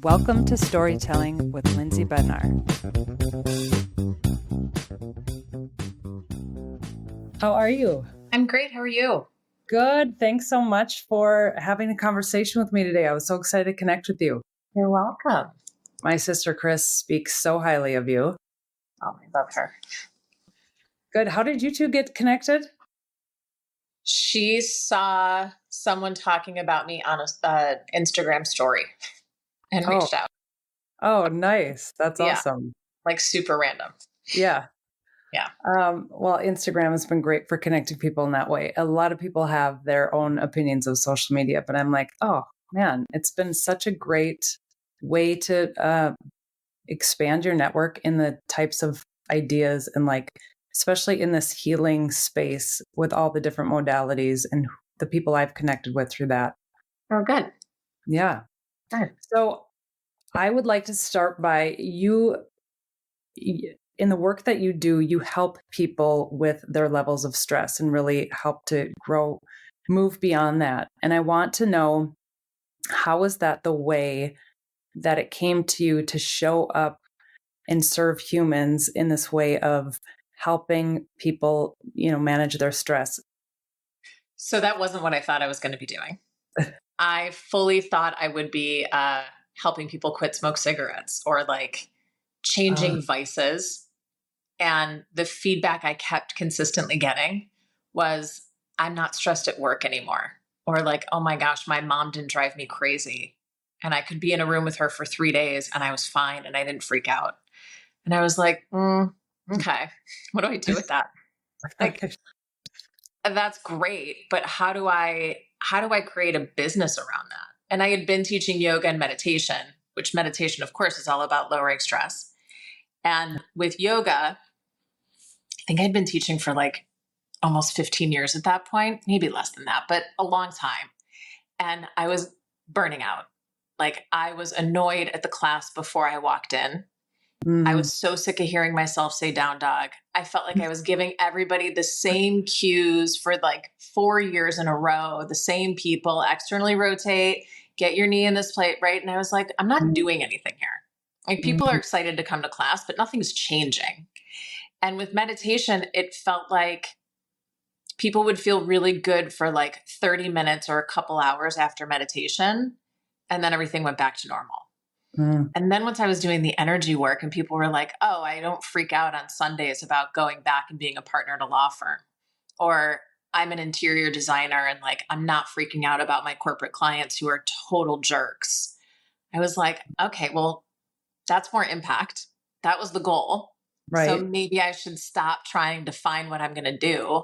Welcome to Storytelling with Lizzi Cutler. How are you? I'm great. How are you? Good. Thanks so much for having a conversation with me today. I was so excited to connect with you. You're welcome. My sister Chris speaks so highly of you. Oh, I love her. Good. How did you two get connected? She saw someone talking about me on a Instagram story and reached out. Oh, nice. That's awesome. Like super random. Yeah. Yeah. Well, Instagram has been great for connecting people in that way. A lot of people have their own opinions of social media, but I'm like, oh man, it's been such a great way to expand your network in the types of ideas and like, especially in this healing space with all the different modalities and the people I've connected with through that. Oh, good. Yeah. Good. So I would like to start by you. In the work that you do, you help people with their levels of stress and really help to grow, move beyond that. And I want to know, how is that the way that it came to you to show up and serve humans in this way of helping people, manage their stress? So that wasn't what I thought I was going to be doing. I fully thought I would be helping people quit smoke cigarettes or like changing vices. And the feedback I kept consistently getting was, I'm not stressed at work anymore. Or like, oh my gosh, my mom didn't drive me crazy. And I could be in a room with her for 3 days and I was fine and I didn't freak out. And I was like, okay, what do I do with that? Like, that's great, but how do I create a business around that? And I had been teaching yoga and meditation, which meditation, of course, is all about lowering stress. And with yoga, I think I'd been teaching for like almost 15 years at that point, maybe less than that, but a long time. And I was burning out. Like I was annoyed at the class before I walked in. I was so sick of hearing myself say down dog. I felt like I was giving everybody the same cues for like 4 years in a row, the same people, externally rotate, get your knee in this plate, right? And I was like, I'm not doing anything here. Like people are excited to come to class, but nothing's changing. And with meditation, it felt like people would feel really good for like 30 minutes or a couple hours after meditation. And then everything went back to normal. And then once I was doing the energy work and people were like, oh, I don't freak out on Sundays about going back and being a partner at a law firm. Or I'm an interior designer and like, I'm not freaking out about my corporate clients who are total jerks. I was like, okay, well, that's more impact. That was the goal. Right. So maybe I should stop trying to find what I'm going to do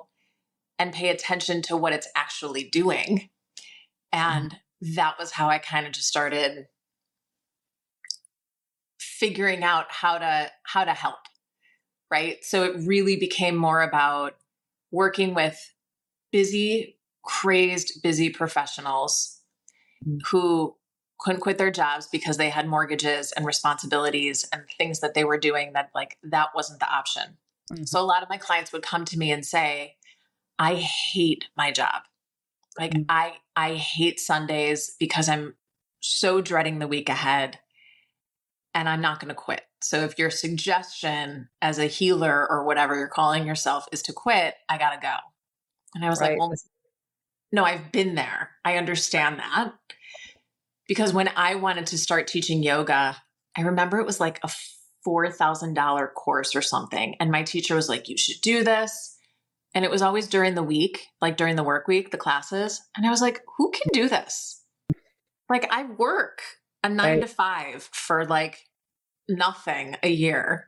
and pay attention to what it's actually doing. And that was how I kind of just started figuring out how to help. Right. So it really became more about working with busy professionals who couldn't quit their jobs because they had mortgages and responsibilities and things that they were doing that like that wasn't the option. So a lot of my clients would come to me and say, I hate my job. Like I hate Sundays because I'm so dreading the week ahead and I'm not going to quit. So if your suggestion as a healer or whatever you're calling yourself is to quit, I got to go. And I was like, well, no, I've been there. I understand that. Because when I wanted to start teaching yoga, I remember it was like a $4,000 course or something. And my teacher was like, you should do this. And it was always during the week, like during the work week, the classes. And I was like, who can do this? Like I work a 9 to 5 for like nothing a year.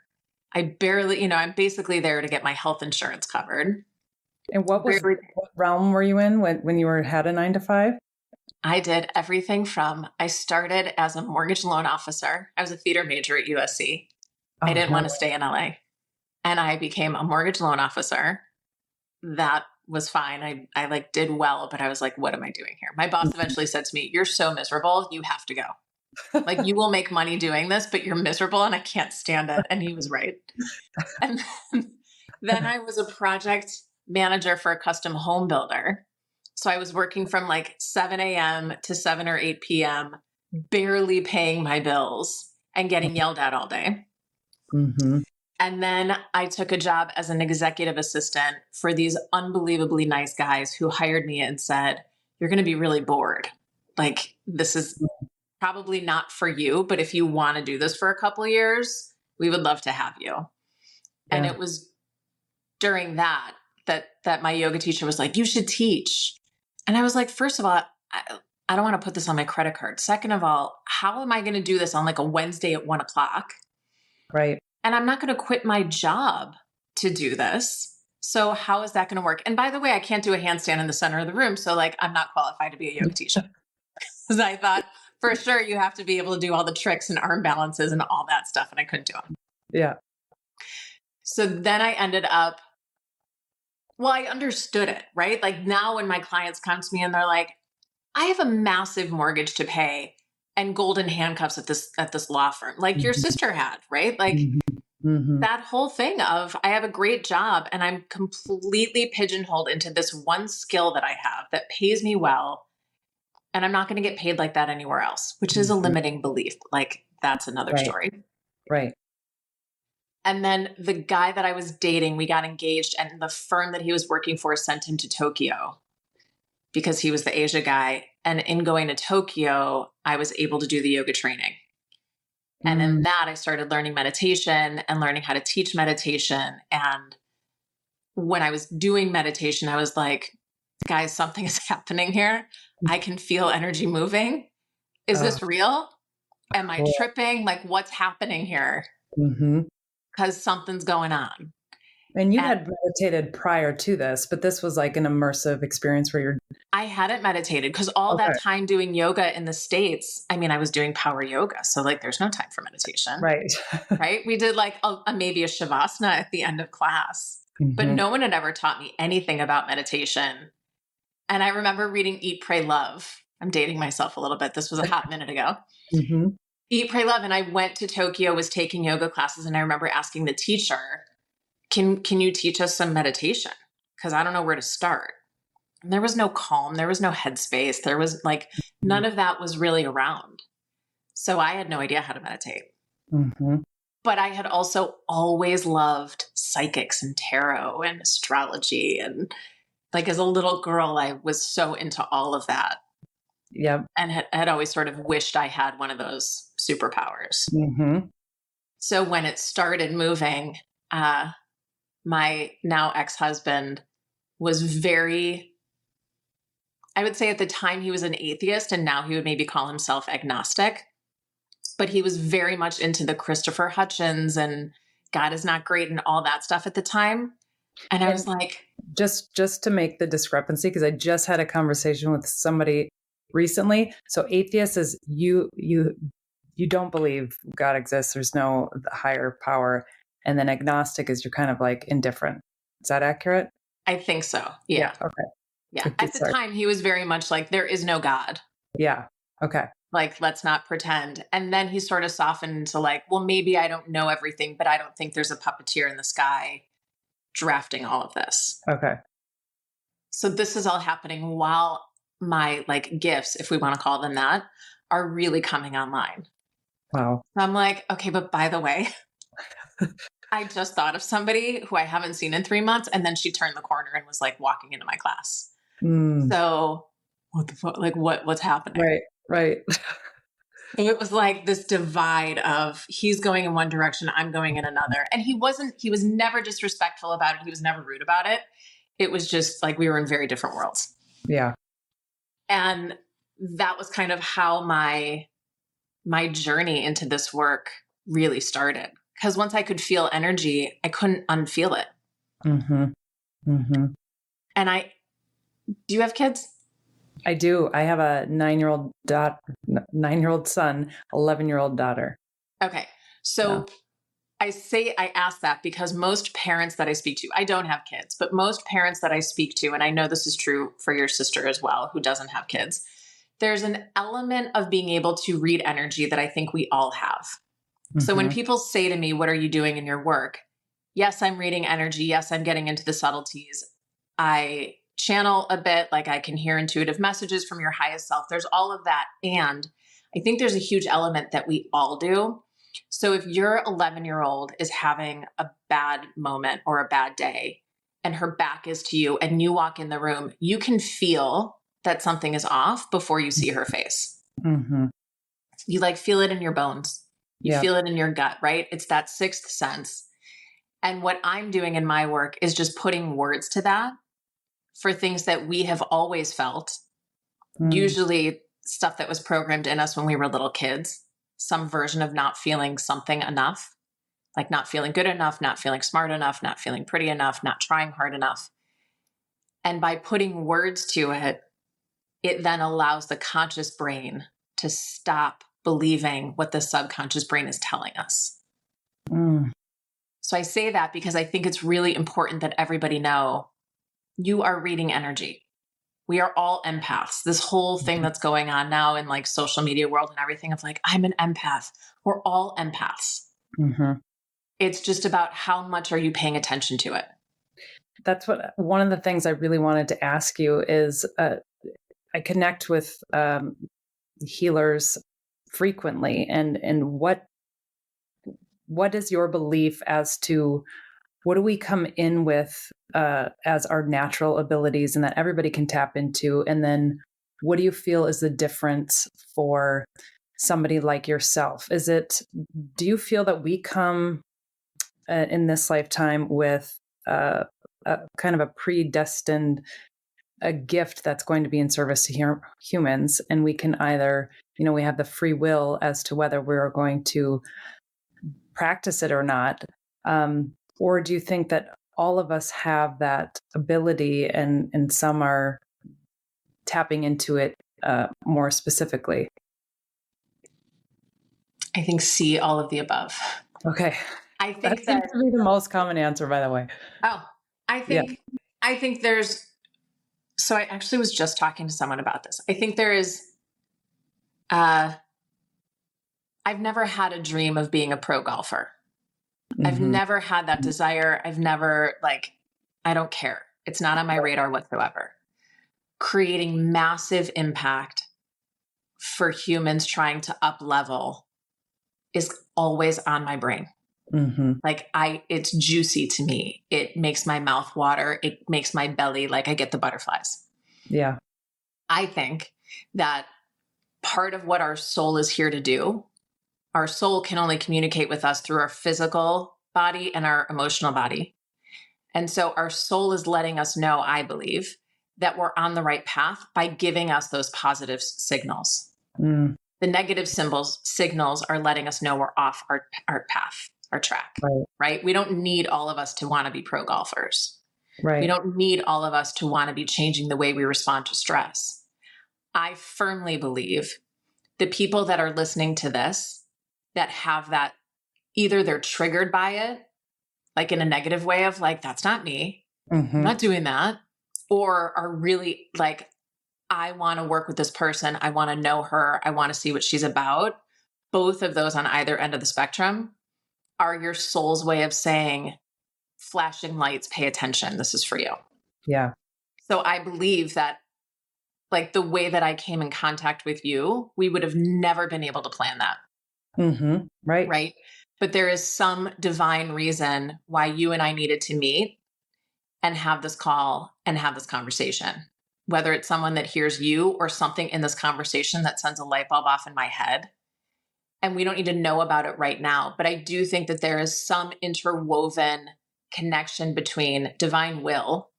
I barely, I'm basically there to get my health insurance covered. And what realm were you in when you had a 9 to 5? I did everything from, I started as a mortgage loan officer. I was a theater major at USC. I didn't want to stay in LA. And I became a mortgage loan officer. That was fine. I like did well, but I was like, what am I doing here? My boss eventually said to me, you're so miserable. You have to go. Like you will make money doing this, but you're miserable and I can't stand it. And he was right. And then I was a project manager for a custom home builder. So I was working from like 7 a.m. to 7 or 8 p.m., barely paying my bills and getting yelled at all day. Mm-hmm. And then I took a job as an executive assistant for these unbelievably nice guys who hired me and said, "You're going to be really bored. Like, this is probably not for you, but if you want to do this for a couple of years, we would love to have you." And Yeah. it was during that my yoga teacher was like, "You should teach." And I was like, first of all, I don't want to put this on my credit card. Second of all, how am I going to do this on like a Wednesday at 1:00? Right. And I'm not going to quit my job to do this. So how is that going to work? And by the way, I can't do a handstand in the center of the room. So like, I'm not qualified to be a yoga teacher. Because I thought for sure you have to be able to do all the tricks and arm balances and all that stuff. And I couldn't do them. Yeah. So then I ended up, well, I understood it, right? Like now when my clients come to me and they're like, "I have a massive mortgage to pay and golden handcuffs at this law firm, like your sister had," right? Like that whole thing of I have a great job and I'm completely pigeonholed into this one skill that I have that pays me well. And I'm not going to get paid like that anywhere else, which is a limiting belief. Like that's another Right. story. Right. And then the guy that I was dating, we got engaged, and the firm that he was working for sent him to Tokyo because he was the Asia guy. And in going to Tokyo, I was able to do the yoga training. And in that, I started learning meditation and learning how to teach meditation. And when I was doing meditation, I was like, guys, something is happening here. I can feel energy moving. Is this real? Am I tripping? Like, what's happening here? Because something's going on. And you had meditated prior to this, but this was like an immersive experience where you're... I hadn't meditated because all that time doing yoga in the States, I mean, I was doing power yoga. So like, there's no time for meditation. Right. Right. We did like maybe a Shavasana at the end of class, but no one had ever taught me anything about meditation. And I remember reading Eat, Pray, Love. I'm dating myself a little bit. This was a hot minute ago. Eat, Pray, Love. And I went to Tokyo, was taking yoga classes. And I remember asking the teacher, can you teach us some meditation? Because I don't know where to start. And there was no Calm. There was no Headspace. There was like, none of that was really around. So I had no idea how to meditate. But I had also always loved psychics and tarot and astrology. And like as a little girl, I was so into all of that. Yeah. And had always sort of wished I had one of those superpowers. So when it started moving, my now ex-husband was very, I would say at the time he was an atheist, and now he would maybe call himself agnostic, but he was very much into the Christopher Hitchens and God is not great and all that stuff at the time. And I was like, just to make the discrepancy, because I just had a conversation with somebody recently. So atheist is you don't believe God exists. There's no higher power. And then agnostic is you're kind of like indifferent. Is that accurate? I think so. Yeah. Okay. Yeah. At the time, he was very much like, there is no God. Yeah. Okay. Like, let's not pretend. And then he sort of softened into like, well, maybe I don't know everything, but I don't think there's a puppeteer in the sky drafting all of this. Okay. So this is all happening while my like gifts, if we want to call them that, are really coming online. Wow. So I'm like, okay, but by the way, I just thought of somebody who I haven't seen in 3 months. And then she turned the corner and was like walking into my class. So what the fuck, like what's happening? Right. So it was like this divide of he's going in one direction, I'm going in another. And he was never disrespectful about it. He was never rude about it. It was just like we were in very different worlds. Yeah. And that was kind of how my journey into this work really started. Because once I could feel energy, I couldn't unfeel it. And do you have kids? I do. I have a 9-year-old son, 11-year-old daughter. Okay. So I ask that because most parents that I speak to, I don't have kids, but most parents that I speak to, and I know this is true for your sister as well, who doesn't have kids, there's an element of being able to read energy that I think we all have. So when people say to me, what are you doing in your work? Yes, I'm reading energy. Yes, I'm getting into the subtleties. I channel a bit, like I can hear intuitive messages from your highest self. There's all of that. And I think there's a huge element that we all do. So if your 11-year-old is having a bad moment or a bad day and her back is to you and you walk in the room, you can feel that something is off before you see her face. Mm-hmm. You like feel it in your bones. You Yeah. feel it in your gut, right? It's that sixth sense. And what I'm doing in my work is just putting words to that for things that we have always felt, usually stuff that was programmed in us when we were little kids, some version of not feeling something enough, like not feeling good enough, not feeling smart enough, not feeling pretty enough, not trying hard enough. And by putting words to it, it then allows the conscious brain to stop believing what the subconscious brain is telling us. Mm. So I say that because I think it's really important that everybody know you are reading energy. We are all empaths. This whole thing that's going on now in like social media world and everything of like, I'm an empath. We're all empaths. Mm-hmm. It's just about how much are you paying attention to it? That's what one of the things I really wanted to ask you is I connect with healers frequently, and what is your belief as to what do we come in with as our natural abilities and that everybody can tap into, and then what do you feel is the difference for somebody like yourself? Do you feel that we come in this lifetime with a kind of a predestined a gift that's going to be in service to humans, and we can either, we have the free will as to whether we're going to practice it or not, or do you think that all of us have that ability, and some are tapping into it more specifically? I think C, all of the above. Okay, I that think seems that, to be the most common answer, by the way. oh, I Yeah. think, I think there's, so I actually was just talking to someone about this. I think there is, I've never had a dream of being a pro golfer. I've Mm-hmm. never had that desire. I've never, like, I don't care. It's not on my radar whatsoever. Creating massive impact for humans trying to up level is always on my brain. Mm-hmm. Like it's juicy to me. It makes my mouth water. It makes my belly, like I get the butterflies. Yeah. I think that part of what our soul is here to do, our soul can only communicate with us through our physical body and our emotional body. And so our soul is letting us know, I believe, that we're on the right path by giving us those positive signals. Mm. The negative signals are letting us know we're off our path, our track, right? We don't need all of us to want to be pro golfers. Right. We don't need all of us to want to be changing the way we respond to stress. I firmly believe the people that are listening to this that have that, either they're triggered by it, like in a negative way of like, that's not me, Mm-hmm. I'm not doing that, or are really like, I want to work with this person. I want to know her. I want to see what she's about. Both of those on either end of the spectrum are your soul's way of saying, flashing lights, pay attention. This is for you. Yeah. So I believe that like the way that I came in contact with you, we would have never been able to plan that. Mm-hmm. Right. Right. But there is some divine reason why you and I needed to meet and have this call and have this conversation. Whether it's someone that hears you or something in this conversation that sends a light bulb off in my head. And we don't need to know about it right now. But I do think that there is some interwoven connection between divine will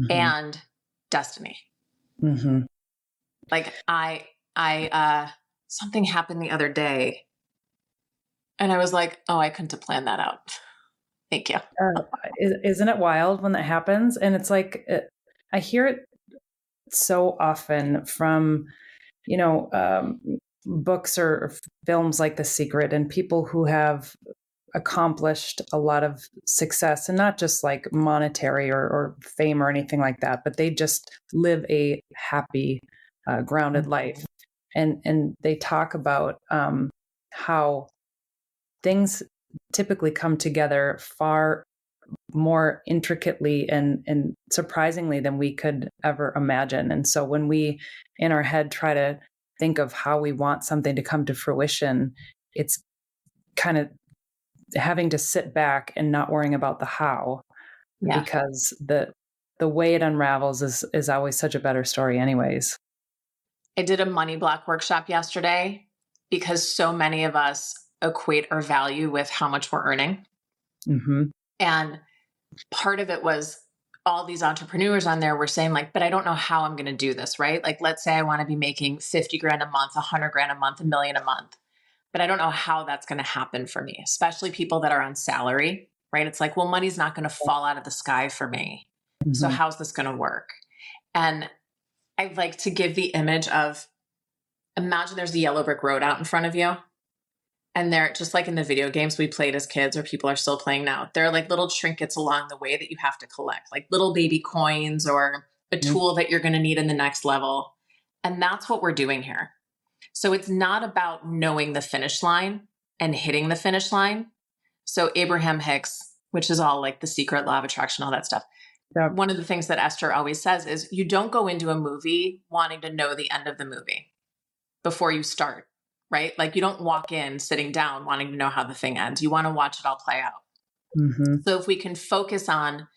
and destiny. Mm-hmm. Like something happened the other day and I was like, oh, I couldn't have planned that out. Thank you. Isn't it wild when that happens? And it's like, I hear it so often from, books or films like The Secret, and people who have accomplished a lot of success, and not just like monetary or fame or anything like that, but they just live a happy, grounded life. And they talk about how things typically come together far more intricately and surprisingly than we could ever imagine. And so when we in our head try to think of how we want something to come to fruition, it's kind of having to sit back and not worrying about the how, Yeah. because the way it unravels is always such a better story anyways. I did a money block workshop yesterday because so many of us equate our value with how much we're earning. Mm-hmm. And part of it was all these entrepreneurs on there were saying like, but I don't know how I'm going to do this, right? Like, let's say I want to be making 50 grand a month, 100 grand a month, $1 million a month, but I don't know how that's going to happen for me, especially people that are on salary, right? It's like, well, money's not going to fall out of the sky for me. So Mm-hmm. how's this going to work? And I like to give the image of, imagine there's a yellow brick road out in front of you. And they're just like in the video games we played as kids or people are still playing now. There are like little trinkets along the way that you have to collect, like little baby coins or a tool that you're going to need in the next level. And that's what we're doing here. So it's not about knowing the finish line and hitting the finish line. So Abraham Hicks, which is all like the secret, law of attraction, all that stuff. Yep. One of the things that Esther always says is you don't go into a movie wanting to know the end of the movie before you start, right? Like you don't walk in sitting down wanting to know how the thing ends. You want to watch it all play out. Mm-hmm. So if we can focus on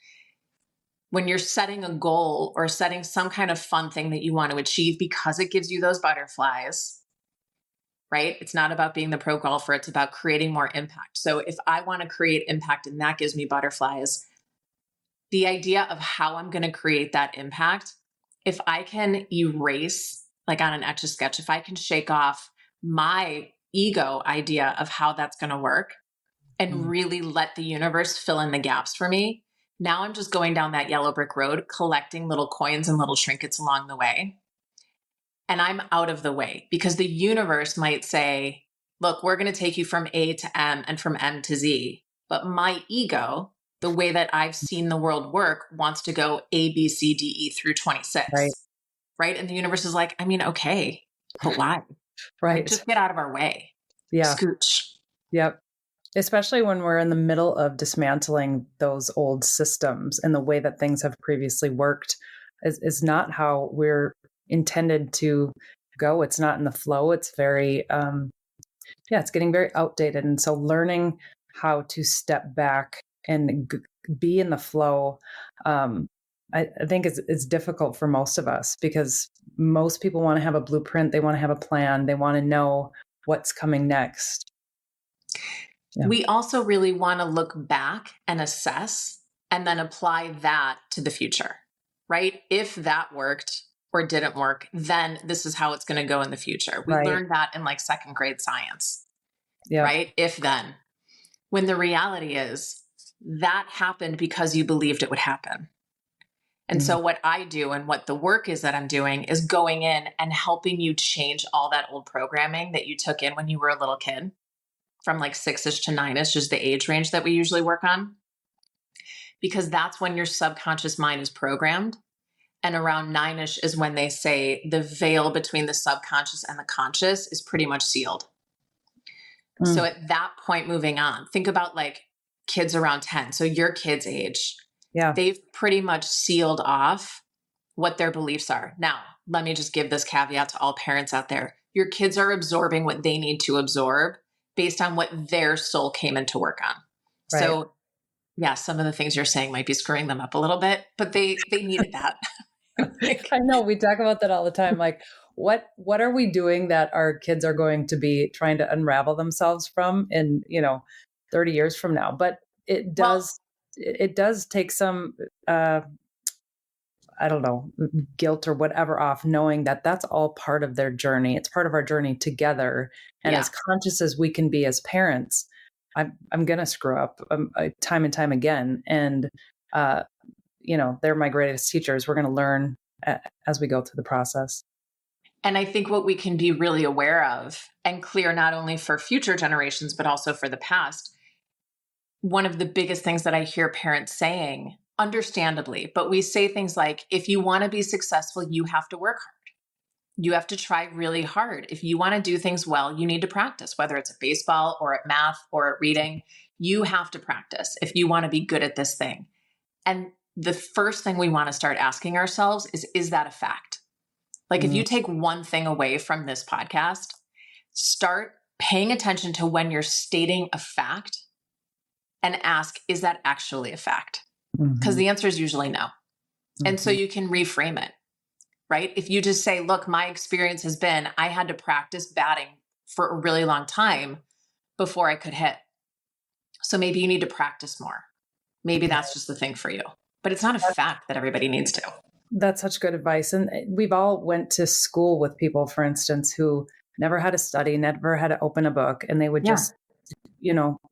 when you're setting a goal or setting some kind of fun thing that you want to achieve because it gives you those butterflies, right? It's not about being the pro golfer. It's about creating more impact. So if I want to create impact and that gives me butterflies, the idea of how I'm going to create that impact, if I can erase, like on an Etch a Sketch, if I can shake off my ego idea of how that's going to work and really let the universe fill in the gaps for me, now I'm just going down that yellow brick road, collecting little coins and little trinkets along the way. And I'm out of the way because the universe might say, look, we're going to take you from A to M and from M to Z. But my ego, the way that I've seen the world work, wants to go A, B, C, D, E through 26. Right. And the universe is like, I mean, okay, but why? Right. Like, just get out of our way. Yeah. Scooch. Yep. Especially when we're in the middle of dismantling those old systems and the way that things have previously worked is not how we're intended to go. It's not in the flow. It's very, it's getting very outdated. And so learning how to step back and be in the flow, I think it's difficult for most of us because most people want to have a blueprint. They want to have a plan. They want to know what's coming next. Yeah. We also really want to look back and assess and then apply that to the future, right? If that worked or didn't work, then this is how it's going to go in the future. We learned that in like second grade science, right? If then, when the reality is that happened because you believed it would happen. And so what I do and what the work is that I'm doing is going in and helping you change all that old programming that you took in when you were a little kid. From like 6-ish to 9-ish is the age range that we usually work on. Because that's when your subconscious mind is programmed. And around 9-ish is when they say the veil between the subconscious and the conscious is pretty much sealed. So at that point, moving on, think about like kids around 10. So your kids' age, they've pretty much sealed off what their beliefs are. Now, let me just give this caveat to all parents out there. Your kids are absorbing what they need to absorb based on what their soul came in to work on. Right. So yeah, some of the things you're saying might be screwing them up a little bit, but they needed that. I know we talk about that all the time. Like what are we doing that our kids are going to be trying to unravel themselves from in, 30 years from now? But it does take some, I don't know, guilt or whatever off, knowing that that's all part of their journey. It's part of our journey together. And as conscious as we can be as parents, I'm going to screw up time and time again. And, they're my greatest teachers. We're going to learn as we go through the process. And I think what we can be really aware of and clear, not only for future generations, but also for the past, one of the biggest things that I hear parents saying, understandably, but we say things like, if you want to be successful, you have to work hard. You have to try really hard. If you want to do things well, you need to practice, whether it's at baseball or at math or at reading, you have to practice if you want to be good at this thing. And the first thing we want to start asking ourselves is that a fact? Like if you take one thing away from this podcast, start paying attention to when you're stating a fact and ask, is that actually a fact? Because the answer is usually no. And so you can reframe it, right? If you just say, look, my experience has been, I had to practice batting for a really long time before I could hit. So maybe you need to practice more. Maybe that's just the thing for you, but it's not a fact that everybody needs to. That's such good advice. And we've all went to school with people, for instance, who never had to study, never had to open a book, and they would just,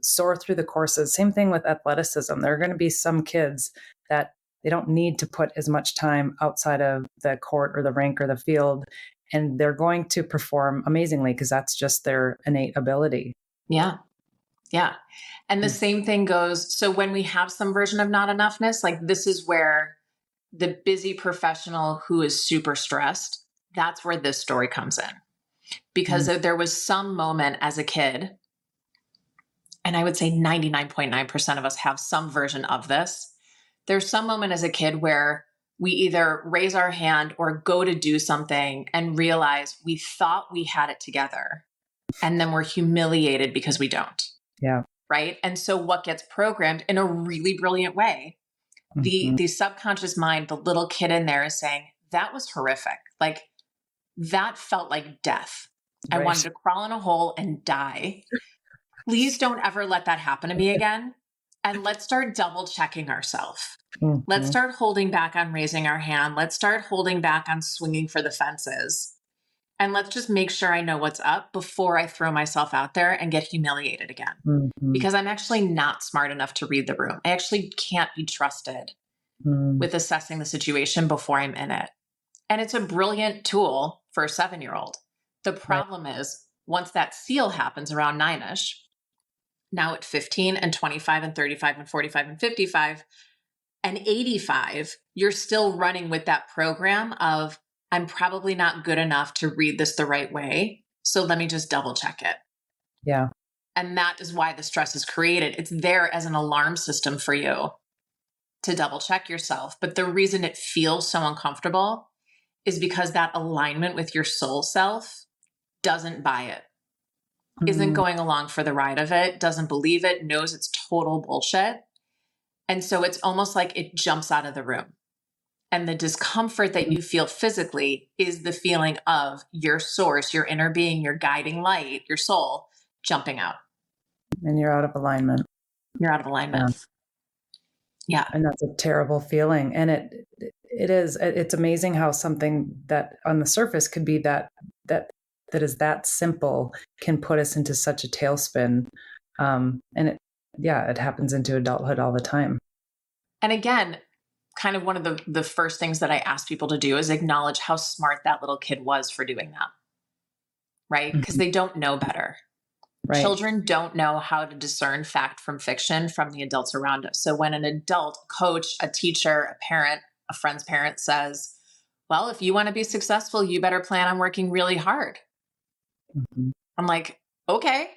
soar through the courses. Same thing with athleticism. There are going to be some kids that they don't need to put as much time outside of the court or the rink or the field, and they're going to perform amazingly because that's just their innate ability. Yeah. Yeah. And the same thing goes. So when we have some version of not enoughness, like this is where the busy professional who is super stressed, that's where this story comes in. Because there was some moment as a kid, and I would say 99.9% of us have some version of this. There's some moment as a kid where we either raise our hand or go to do something and realize we thought we had it together. And then we're humiliated because we don't. Yeah. Right. And so what gets programmed in a really brilliant way, the subconscious mind, the little kid in there is saying, that was horrific. Like that felt like death. Right. I wanted to crawl in a hole and die. Please don't ever let that happen to me again. And let's start double checking ourselves. Let's start holding back on raising our hand. Let's start holding back on swinging for the fences. And let's just make sure I know what's up before I throw myself out there and get humiliated again. Because I'm actually not smart enough to read the room. I actually can't be trusted with assessing the situation before I'm in it. And it's a brilliant tool for a 7-year-old. The problem is once that seal happens around 9-ish, now at 15 and 25 and 35 and 45 and 55 and 85, you're still running with that program of, I'm probably not good enough to read this the right way. So let me just double check it. Yeah. And that is why the stress is created. It's there as an alarm system for you to double check yourself. But the reason it feels so uncomfortable is because that alignment with your soul self doesn't buy it, isn't going along for the ride of it, doesn't believe it, knows it's total bullshit. And so it's almost like it jumps out of the room. And the discomfort that you feel physically is the feeling of your source, your inner being, your guiding light, your soul jumping out. And you're out of alignment. You're out of alignment. Yeah. And that's a terrible feeling. And it's amazing how something that on the surface could be that is that simple can put us into such a tailspin. And it happens into adulthood all the time. And again, kind of one of the first things that I ask people to do is acknowledge how smart that little kid was for doing that. Right? Because they don't know better. Right. Children don't know how to discern fact from fiction from the adults around us. So when an adult, a coach, a teacher, a parent, a friend's parent says, well, if you want to be successful, you better plan on working really hard. I'm like, okay,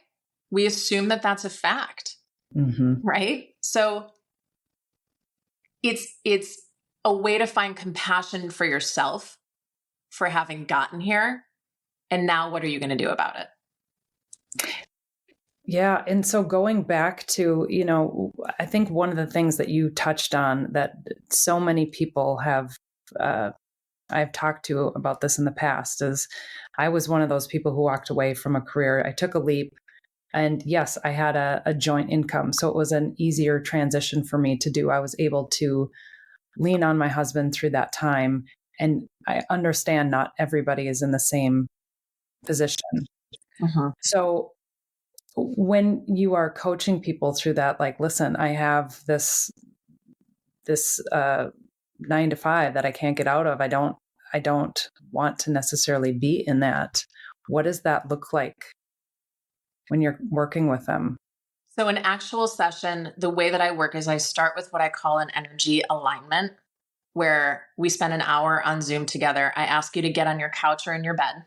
we assume that that's a fact. Right? So it's a way to find compassion for yourself for having gotten here. And now what are you going to do about it? Yeah. And so going back to, I think one of the things that you touched on that so many people have, I've talked to about this in the past is I was one of those people who walked away from a career. I took a leap. And yes, I had a joint income. So it was an easier transition for me to do. I was able to lean on my husband through that time. And I understand not everybody is in the same position. So when you are coaching people through that, like, listen, I have this 9 to 5 that I can't get out of. I don't want to necessarily be in that. What does that look like when you're working with them? So an actual session, the way that I work is I start with what I call an energy alignment, where we spend an hour on Zoom together. I ask you to get on your couch or in your bed.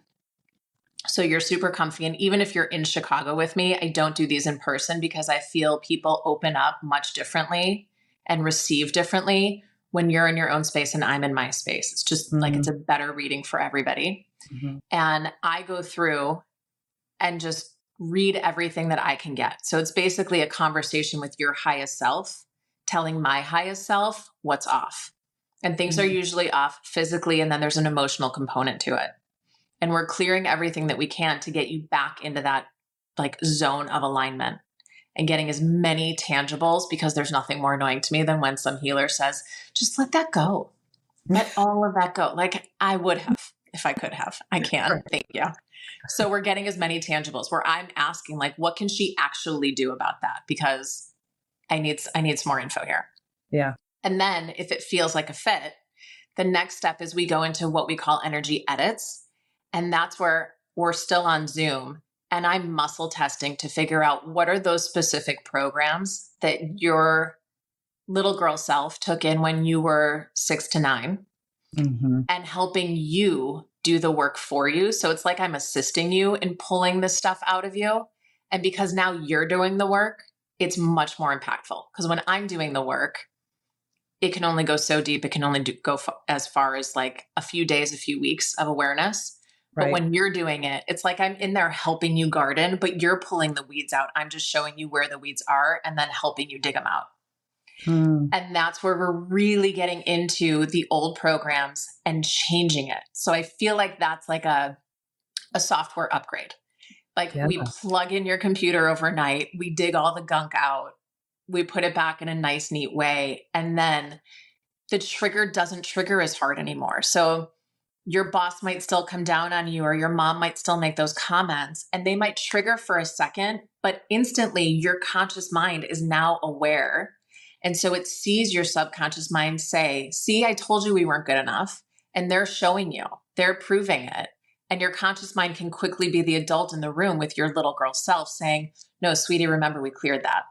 So you're super comfy. And even if you're in Chicago with me, I don't do these in person because I feel people open up much differently and receive differently when you're in your own space and I'm in my space. It's just like, it's a better reading for everybody. And I go through and just read everything that I can get. So it's basically a conversation with your highest self, telling my highest self what's off. And things are usually off physically, and then there's an emotional component to it. And we're clearing everything that we can to get you back into that like zone of alignment and getting as many tangibles, because there's nothing more annoying to me than when some healer says, just let that go. Let all of that go. Like I would have, if I could have. I can. Thank you. So we're getting as many tangibles where I'm asking, like, what can she actually do about that? Because I need some more info here. Yeah. And then if it feels like a fit, the next step is we go into what we call energy edits. And that's where we're still on Zoom and I'm muscle testing to figure out what are those specific programs that your little girl self took in when you were 6 to 9 and helping you do the work for you. So it's like I'm assisting you in pulling this stuff out of you. And because now you're doing the work, it's much more impactful. Because when I'm doing the work, it can only go so deep. It can only go as far as like a few days, a few weeks of awareness. But when you're doing it, it's like I'm in there helping you garden, but you're pulling the weeds out. I'm just showing you where the weeds are and then helping you dig them out. And that's where we're really getting into the old programs and changing it. So I feel like that's like a software upgrade. Like we plug in your computer overnight, we dig all the gunk out, we put it back in a nice, neat way. And then the trigger doesn't trigger as hard anymore. So your boss might still come down on you, or your mom might still make those comments, and they might trigger for a second, but instantly your conscious mind is now aware. And so it sees your subconscious mind say, see, I told you we weren't good enough. And they're showing you, they're proving it. And your conscious mind can quickly be the adult in the room with your little girl self saying, no, sweetie, remember we cleared that.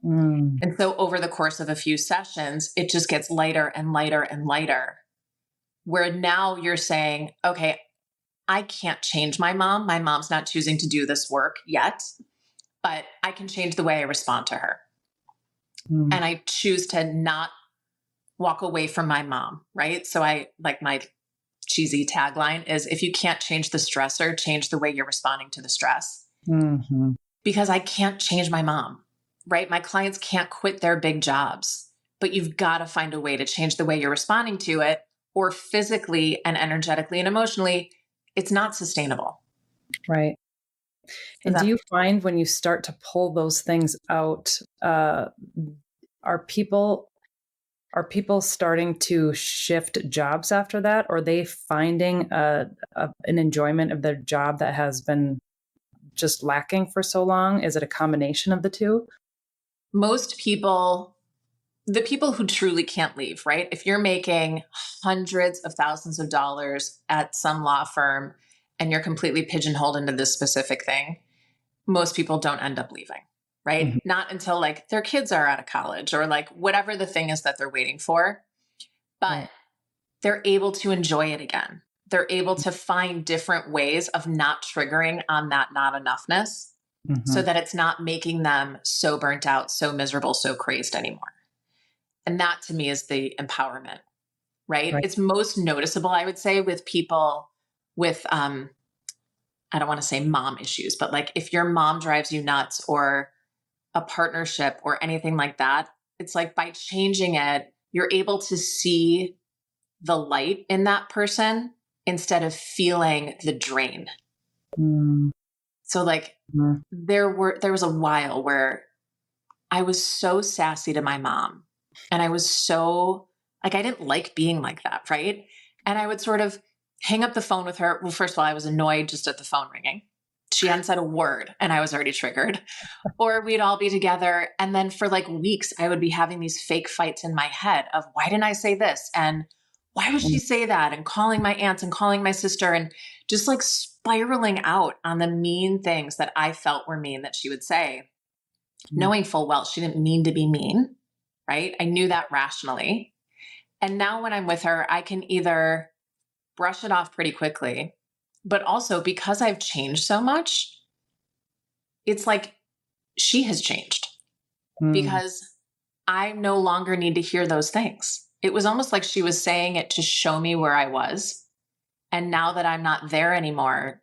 And so over the course of a few sessions, it just gets lighter and lighter and lighter, where now you're saying, okay, I can't change my mom. My mom's not choosing to do this work yet, but I can change the way I respond to her. And I choose to not walk away from my mom, right? So I like my cheesy tagline is, if you can't change the stressor, change the way you're responding to the stress. Because I can't change my mom, right? My clients can't quit their big jobs, but you've got to find a way to change the way you're responding to it, or physically and energetically and emotionally, it's not sustainable. Right. And do you find when you start to pull those things out, are people starting to shift jobs after that? Or are they finding an enjoyment of their job that has been just lacking for so long? Is it a combination of the two? Most people, the people who truly can't leave, right? If you're making hundreds of thousands of dollars at some law firm and you're completely pigeonholed into this specific thing, most people don't end up leaving, right? Not until like their kids are out of college or like whatever the thing is that they're waiting for, but they're able to enjoy it again. They're able to find different ways of not triggering on that not enoughness so that it's not making them so burnt out, so miserable, so crazed anymore. And that to me is the empowerment, right? It's most noticeable, I would say, with people with, I don't want to say mom issues, but like if your mom drives you nuts or a partnership or anything like that, it's like by changing it, you're able to see the light in that person instead of feeling the drain. So like there was a while where I was so sassy to my mom and I was so like, I didn't like being like that. Right. And I would sort of hang up the phone with her. Well, first of all, I was annoyed just at the phone ringing. She hadn't said a word and I was already triggered. Or we'd all be together. And then for like weeks, I would be having these fake fights in my head of why didn't I say this? And why would she say that? And calling my aunts and calling my sister and just like spiraling out on the mean things that I felt were mean that she would say, knowing full well she didn't mean to be mean, right? I knew that rationally. And now when I'm with her, I can either brush it off pretty quickly, but also because I've changed so much, it's like she has changed because I no longer need to hear those things. it was almost like she was saying it to show me where I was. And now that I'm not there anymore,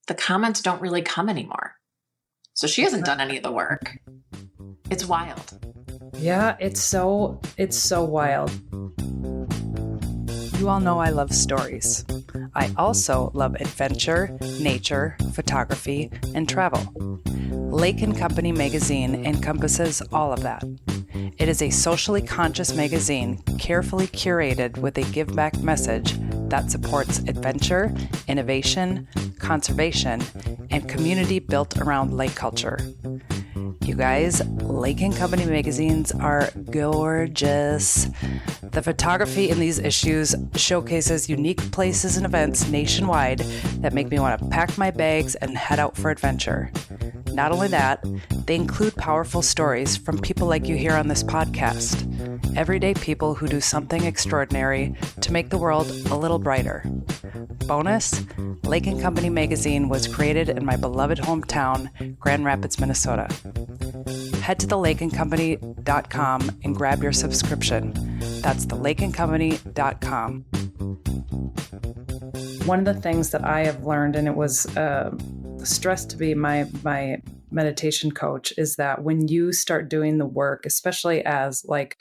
the comments don't really come anymore. So she hasn't done any of the work. It's wild. Yeah, it's so wild. You all know I love stories. I also love adventure, nature, photography, and travel. Lake & Company magazine encompasses all of that. It is a socially conscious magazine carefully curated with a give-back message that supports adventure, innovation, conservation, and community built around lake culture. You guys, Lake & Company magazines are gorgeous. The photography in these issues showcases unique places and events nationwide that make me want to pack my bags and head out for adventure. Not only that, they include powerful stories from people like you hear on this podcast. Everyday people who do something extraordinary to make the world a little brighter. Bonus, Lake & Company magazine was created in my beloved hometown, Grand Rapids, Minnesota. Head to thelakeandcompany.com and grab your subscription. That's thelakeandcompany.com. One of the things that I have learned, and it was stressed to be my meditation coach, is that when you start doing the work, especially as like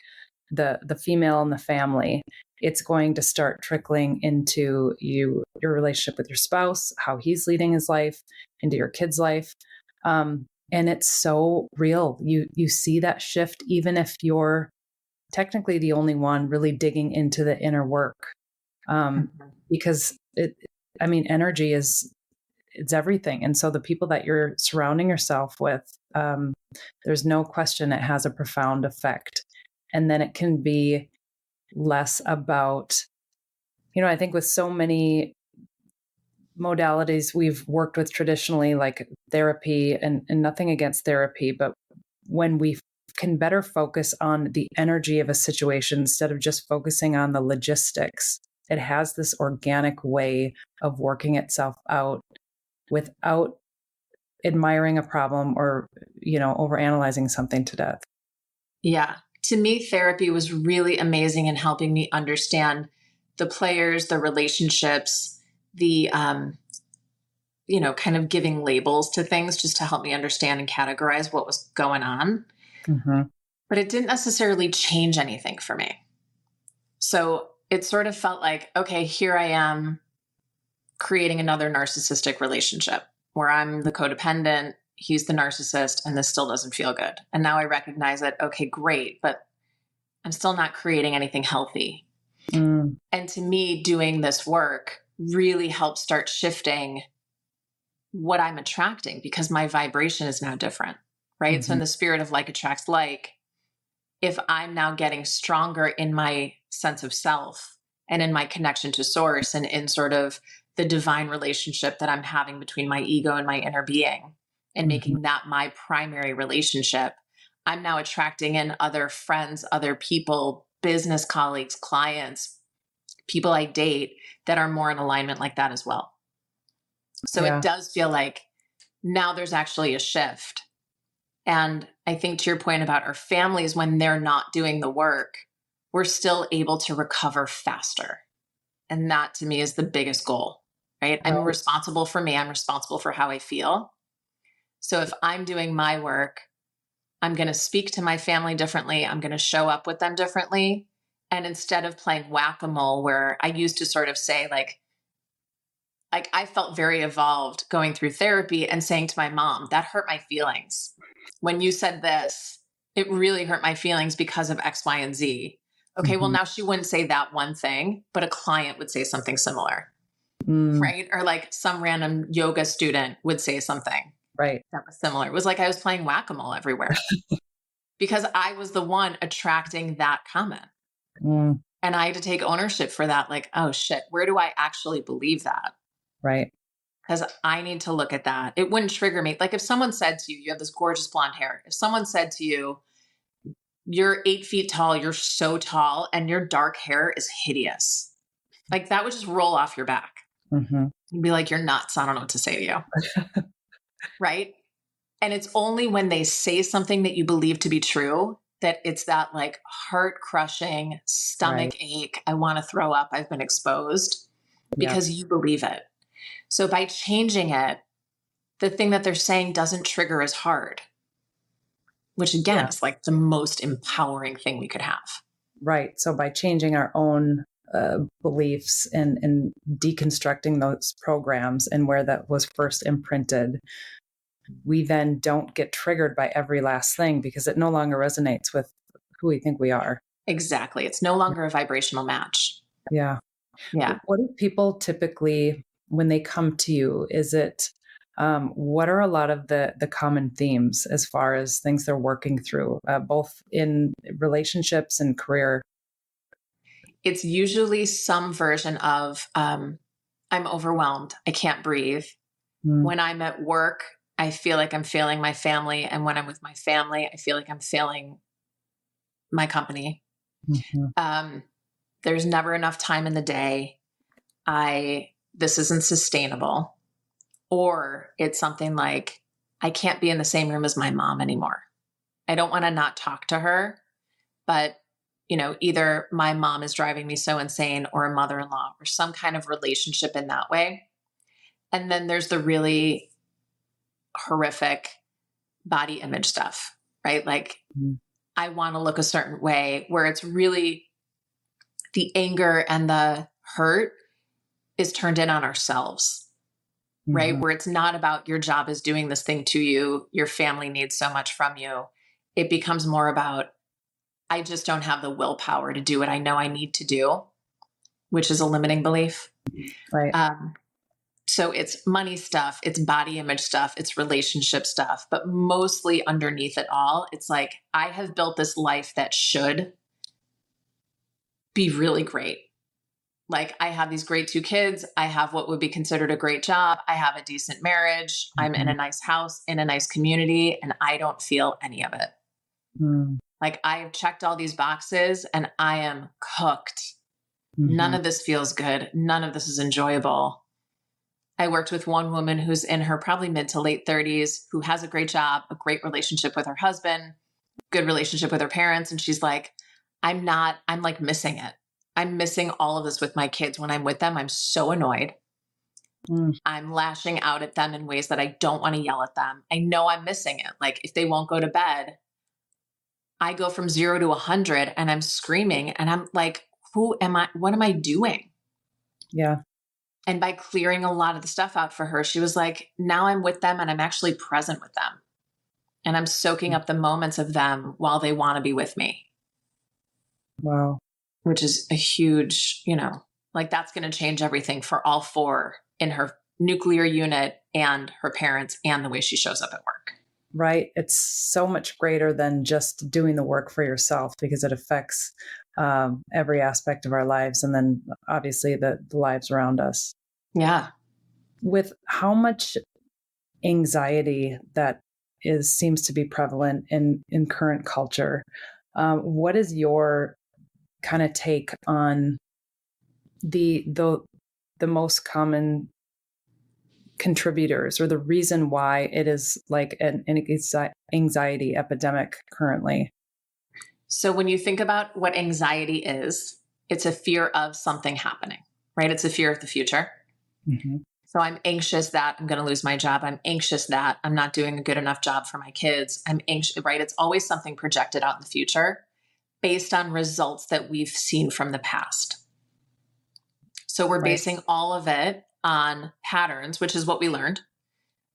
the female in the family, it's going to start trickling into your relationship with your spouse, how he's leading his life, into your kid's life. And it's so real. You see that shift, even if you're technically the only one really digging into the inner work. Because energy it's everything. And so the people that you're surrounding yourself with, there's no question it has a profound effect. And then it can be less about, I think with so many modalities we've worked with traditionally, like therapy, and nothing against therapy, but when we can better focus on the energy of a situation instead of just focusing on the logistics, it has this organic way of working itself out without admiring a problem or, overanalyzing something to death. Yeah. To me, therapy was really amazing in helping me understand the players, the relationships, the, kind of giving labels to things just to help me understand and categorize what was going on. Mm-hmm. But it didn't necessarily change anything for me. So it sort of felt like, okay, here I am creating another narcissistic relationship where I'm the codependent, he's the narcissist, and this still doesn't feel good. And now I recognize that, okay, great, but I'm still not creating anything healthy. And to me, doing this work really helps start shifting what I'm attracting, because my vibration is now different, right? Mm-hmm. So in the spirit of like attracts like, if I'm now getting stronger in my sense of self and in my connection to source and in sort of the divine relationship that I'm having between my ego and my inner being, and making that my primary relationship, I'm now attracting in other friends, other people, business colleagues, clients, people I date that are more in alignment like that as well. So It does feel like now there's actually a shift. And I think to your point about our families, when they're not doing the work, we're still able to recover faster. And that to me is the biggest goal, right? I'm responsible for me. I'm responsible for how I feel. So if I'm doing my work, I'm going to speak to my family differently. I'm going to show up with them differently. And instead of playing whack-a-mole, where I used to sort of say like I felt very evolved going through therapy and saying to my mom, that hurt my feelings. When you said this, it really hurt my feelings because of X, Y, and Z. Okay, well, now she wouldn't say that one thing, but a client would say something similar, right? Or like some random yoga student would say something. Right. That was similar. It was like I was playing whack-a-mole everywhere because I was the one attracting that comment. And I had to take ownership for that. Like, oh shit, where do I actually believe that? Right. Because I need to look at that. It wouldn't trigger me. Like if someone said to you, you have this gorgeous blonde hair. If someone said to you, you're 8 feet tall, you're so tall, and your dark hair is hideous. Like that would just roll off your back. You'd be like, you're nuts. I don't know what to say to you. Right? And it's only when they say something that you believe to be true that it's that like heart crushing Right. stomach ache. I want to throw up. I've been exposed because Yes. you believe it. So by changing it, the thing that they're saying doesn't trigger as hard, which again Yeah. is like the most empowering thing we could have. Right. So by changing our own beliefs and deconstructing those programs and where that was first imprinted, we then don't get triggered by every last thing because it no longer resonates with who we think we are. Exactly. It's no longer a vibrational match. Yeah. Yeah. What do people typically, when they come to you, is it, what are a lot of the common themes as far as things they're working through, both in relationships and career? It's usually some version of I'm overwhelmed. I can't breathe. Mm, When I'm at work, I feel like I'm failing my family. And when I'm with my family, I feel like I'm failing my company. mhm, Um, there's never enough time in the day. This isn't sustainable. Or it's something like, I can't be in the same room as my mom anymore. I don't want to not talk to her, but either my mom is driving me so insane or a mother-in-law or some kind of relationship in that way. And then there's the really horrific body image stuff, right? Like mm, I want to look a certain way where it's really the anger and the hurt is turned in on ourselves, right? mhm. Where it's not about your job is doing this thing to you, your family needs so much from you. It becomes more about, I just don't have the willpower to do what I know I need to do, which is a limiting belief. Right. Um, so it's money stuff, it's body image stuff, it's relationship stuff, but mostly underneath it all, it's like, I have built this life that should be really great. Like, I have these great two kids. I have what would be considered a great job. I have a decent marriage. I'm in a Mhm, nice house, in a nice community, and I don't feel any of it. mm, Like, I've checked all these boxes and I am cooked. None mhm, of this feels good. None of this is enjoyable. I worked with one woman who's in her probably mid to late 30s, who has a great job, a great relationship with her husband, good relationship with her parents. And she's like, I'm like missing it. I'm missing all of this with my kids. When I'm with them, I'm so annoyed. mm. I'm lashing out at them in ways that I don't want to yell at them. I know I'm missing it. Like if they won't go to bed, I go from 0 to 100 and I'm screaming and I'm like, who am I? What am I doing? Yeah. And by clearing a lot of the stuff out for her, she was like, now I'm with them and I'm actually present with them. And I'm soaking up the moments of them while they want to be with me, Wow. which is a huge, like that's going to change everything for all four in her nuclear unit and her parents and the way she shows up at work. Right. It's so much greater than just doing the work for yourself because it affects every aspect of our lives and then obviously the lives around us. Yeah. With how much anxiety that is seems to be prevalent in current culture, what is your kind of take on the most common contributors or the reason why it is like an anxiety epidemic currently? So when you think about what anxiety is, it's a fear of something happening, right? It's a fear of the future. Mm-hmm. So I'm anxious that I'm going to lose my job. I'm anxious that I'm not doing a good enough job for my kids. I'm anxious, right? It's always something projected out in the future based on results that we've seen from the past. So we're Right. basing all of it on patterns, which is what we learned,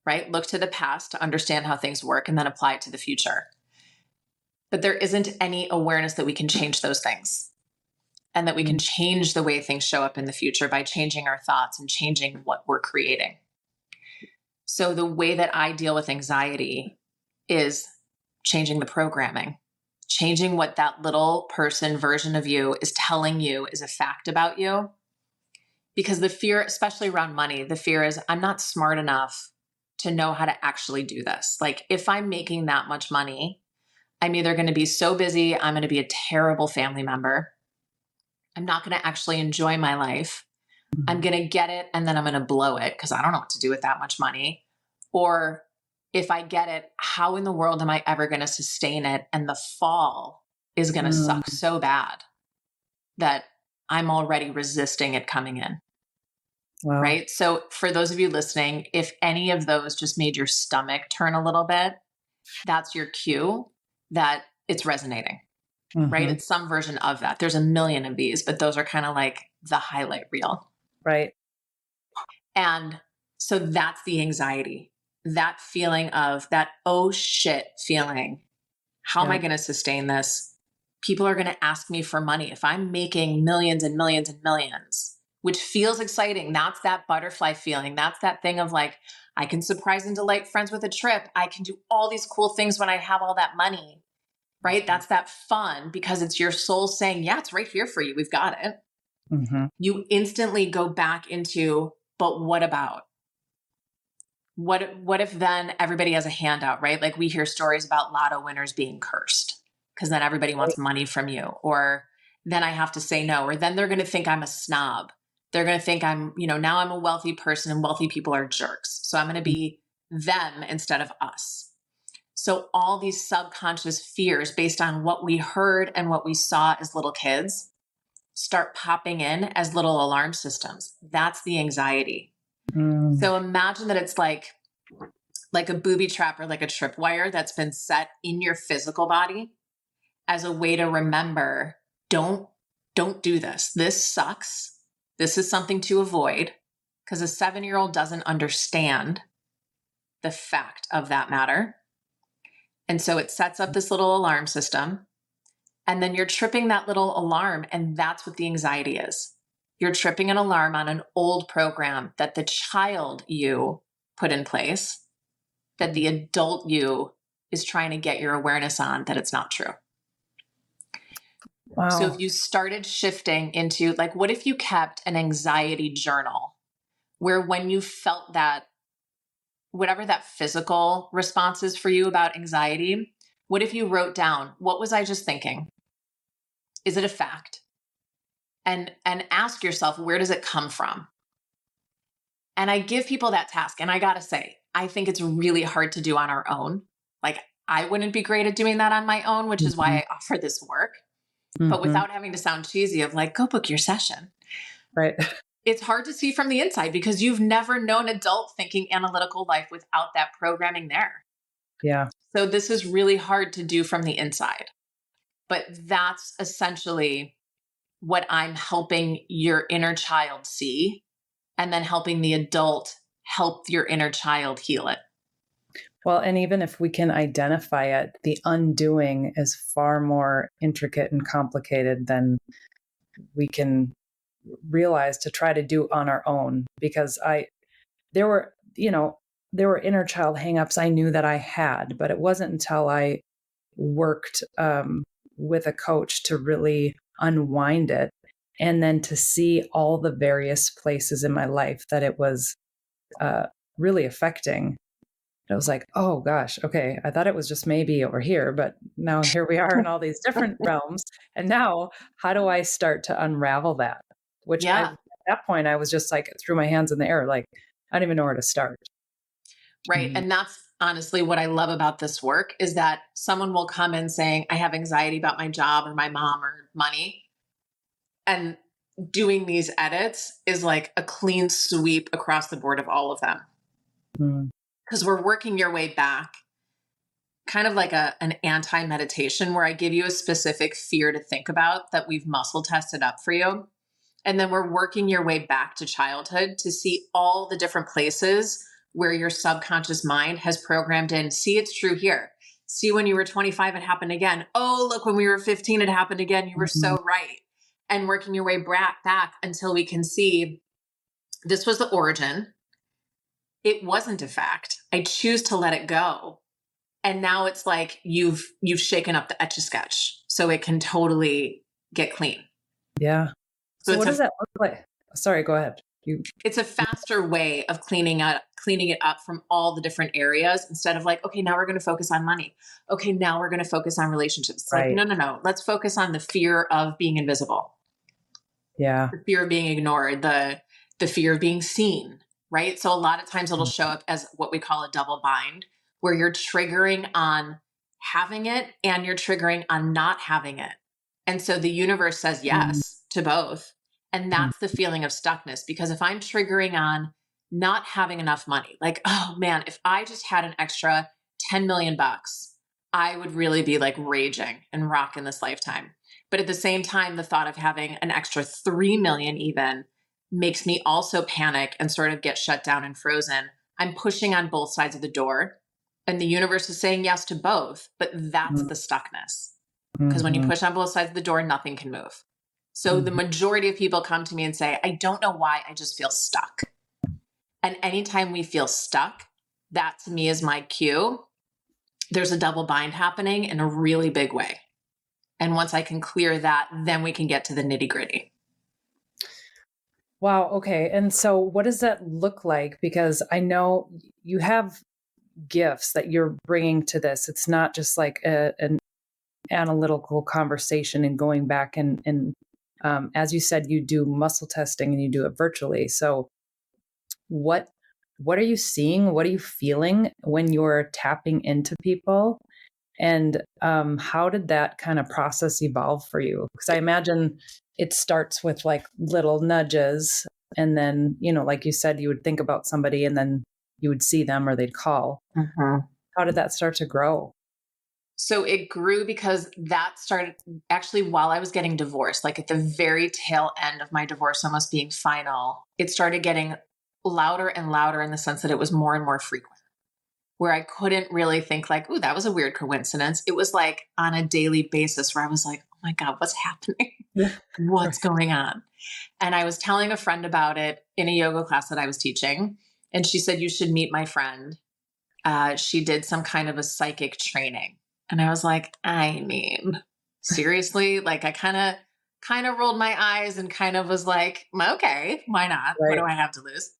right? Look to the past to understand how things work and then apply it to the future. But there isn't any awareness that we can change those things and that we can change the way things show up in the future by changing our thoughts and changing what we're creating. So the way that I deal with anxiety is changing the programming, changing what that little person version of you is telling you is a fact about you. Because the fear, especially around money, the fear is I'm not smart enough to know how to actually do this. Like if I'm making that much money, I'm either going to be so busy, I'm going to be a terrible family member. I'm not going to actually enjoy my life. I'm Mhm. going to get it and then I'm going to blow it because I don't know what to do with that much money. Or if I get it, how in the world am I ever going to sustain it? And the fall is going to suck so bad that I'm already resisting it coming in. Wow. Right. So for those of you listening, if any of those just made your stomach turn a little bit, that's your cue that it's resonating. Right. It's some version of that. There's a million of these, but those are kind of like the highlight reel. Right. And so that's the anxiety, that feeling of that, oh shit feeling. How am I going to sustain this? People are going to ask me for money. If I'm making millions and millions and millions, which feels exciting, that's that butterfly feeling. That's that thing of like, I can surprise and delight friends with a trip. I can do all these cool things when I have all that money, right? That's that fun because it's your soul saying, yeah, it's right here for you. We've got it. You instantly go back into, but what about? What if then everybody has a handout, right? Like we hear stories about lotto winners being cursed because then everybody wants money from you, or then I have to say no, or then they're going to think I'm a snob. They're going to think I'm, now I'm a wealthy person and wealthy people are jerks. So I'm going to be them instead of us. So all these subconscious fears based on what we heard and what we saw as little kids start popping in as little alarm systems. That's the anxiety. So imagine that it's like a booby trap or like a tripwire that's been set in your physical body as a way to remember, don't do this. This sucks. This is something to avoid, because a 7-year-old doesn't understand the fact of that matter. And so it sets up this little alarm system, and then you're tripping that little alarm, and that's what the anxiety is. You're tripping an alarm on an old program that the child you put in place, that the adult you is trying to get your awareness on that it's not true. Wow. So if you started shifting into like, what if you kept an anxiety journal where when you felt that, whatever that physical response is for you about anxiety, what if you wrote down, what was I just thinking? Is it a fact? And ask yourself, where does it come from? And I give people that task. And I got to say, I think it's really hard to do on our own. Like I wouldn't be great at doing that on my own, which is why I offer this work, but without having to sound cheesy of like, go book your session. Right. It's hard to see from the inside because you've never known adult thinking analytical life without that programming there. Yeah. So this is really hard to do from the inside, but that's essentially what I'm helping your inner child see, and then helping the adult help your inner child heal it. Well, and even if we can identify it, the undoing is far more intricate and complicated than we can realize to try to do on our own. Because there were inner child hangups I knew that I had, but it wasn't until I worked with a coach to really unwind it, and then to see all the various places in my life that it was really affecting. It was like, oh gosh, okay, I thought it was just maybe over here, but now here we are in all these different realms. And now, how do I start to unravel that? Which at that point, I was just like, threw my hands in the air, like, I don't even know where to start. Right. And that's honestly what I love about this work is that someone will come in saying, I have anxiety about my job or my mom or money. And doing these edits is like a clean sweep across the board of all of them. Because we're working your way back, kind of like an anti-meditation where I give you a specific fear to think about that we've muscle tested up for you. And then we're working your way back to childhood to see all the different places where your subconscious mind has programmed in. See, it's true here. See, when you were 25, it happened again. Oh, look, when we were 15, it happened again. You were so right. And working your way back until we can see this was the origin. It wasn't a fact. I choose to let it go. And now it's like you've shaken up the Etch-a-Sketch so it can totally get clean. Yeah. So what does that look like? Sorry, go ahead. It's a faster way of cleaning it up from all the different areas instead of like, okay, now we're going to focus on money. Okay, now we're going to focus on relationships. It's like, no. Let's focus on the fear of being invisible. Yeah. The fear of being ignored, the fear of being seen, right? So a lot of times it'll show up as what we call a double bind, where you're triggering on having it and you're triggering on not having it. And so the universe says Mm-hmm. yes to both. And that's the feeling of stuckness. Because if I'm triggering on not having enough money, like, oh man, if I just had an extra 10 million bucks, I would really be like raging and rocking this lifetime. But at the same time, the thought of having an extra 3 million even makes me also panic and sort of get shut down and frozen. I'm pushing on both sides of the door, and the universe is saying yes to both, but that's the stuckness. Because when you Mm-hmm. push on both sides of the door, nothing can move. So the Mm-hmm. majority of people come to me and say, I don't know why, I just feel stuck. And anytime we feel stuck, that to me is my cue. There's a double bind happening in a really big way. And once I can clear that, then we can get to the nitty gritty. Wow. Okay. And so what does that look like? Because I know you have gifts that you're bringing to this. It's not just like an analytical conversation and going back and as you said, you do muscle testing and you do it virtually. So what what are you seeing? What are you feeling when you're tapping into people? And how did that kind of process evolve for you? Because I imagine it starts with like little nudges. And then, like you said, you would think about somebody and then you would see them or they'd call. Mm-hmm. How did that start to grow? So it grew because that started actually while I was getting divorced, like at the very tail end of my divorce, almost being final. It started getting louder and louder in the sense that it was more and more frequent, where I couldn't really think like, ooh, that was a weird coincidence. It was like on a daily basis where I was like, oh my God, what's happening? Yeah. What's Right. going on? And I was telling a friend about it in a yoga class that I was teaching. And she said, you should meet my friend. She did some kind of a psychic training. And I was like, I mean, seriously? Like I kind of rolled my eyes and kind of was like, okay, why not? What Right. do I have to lose?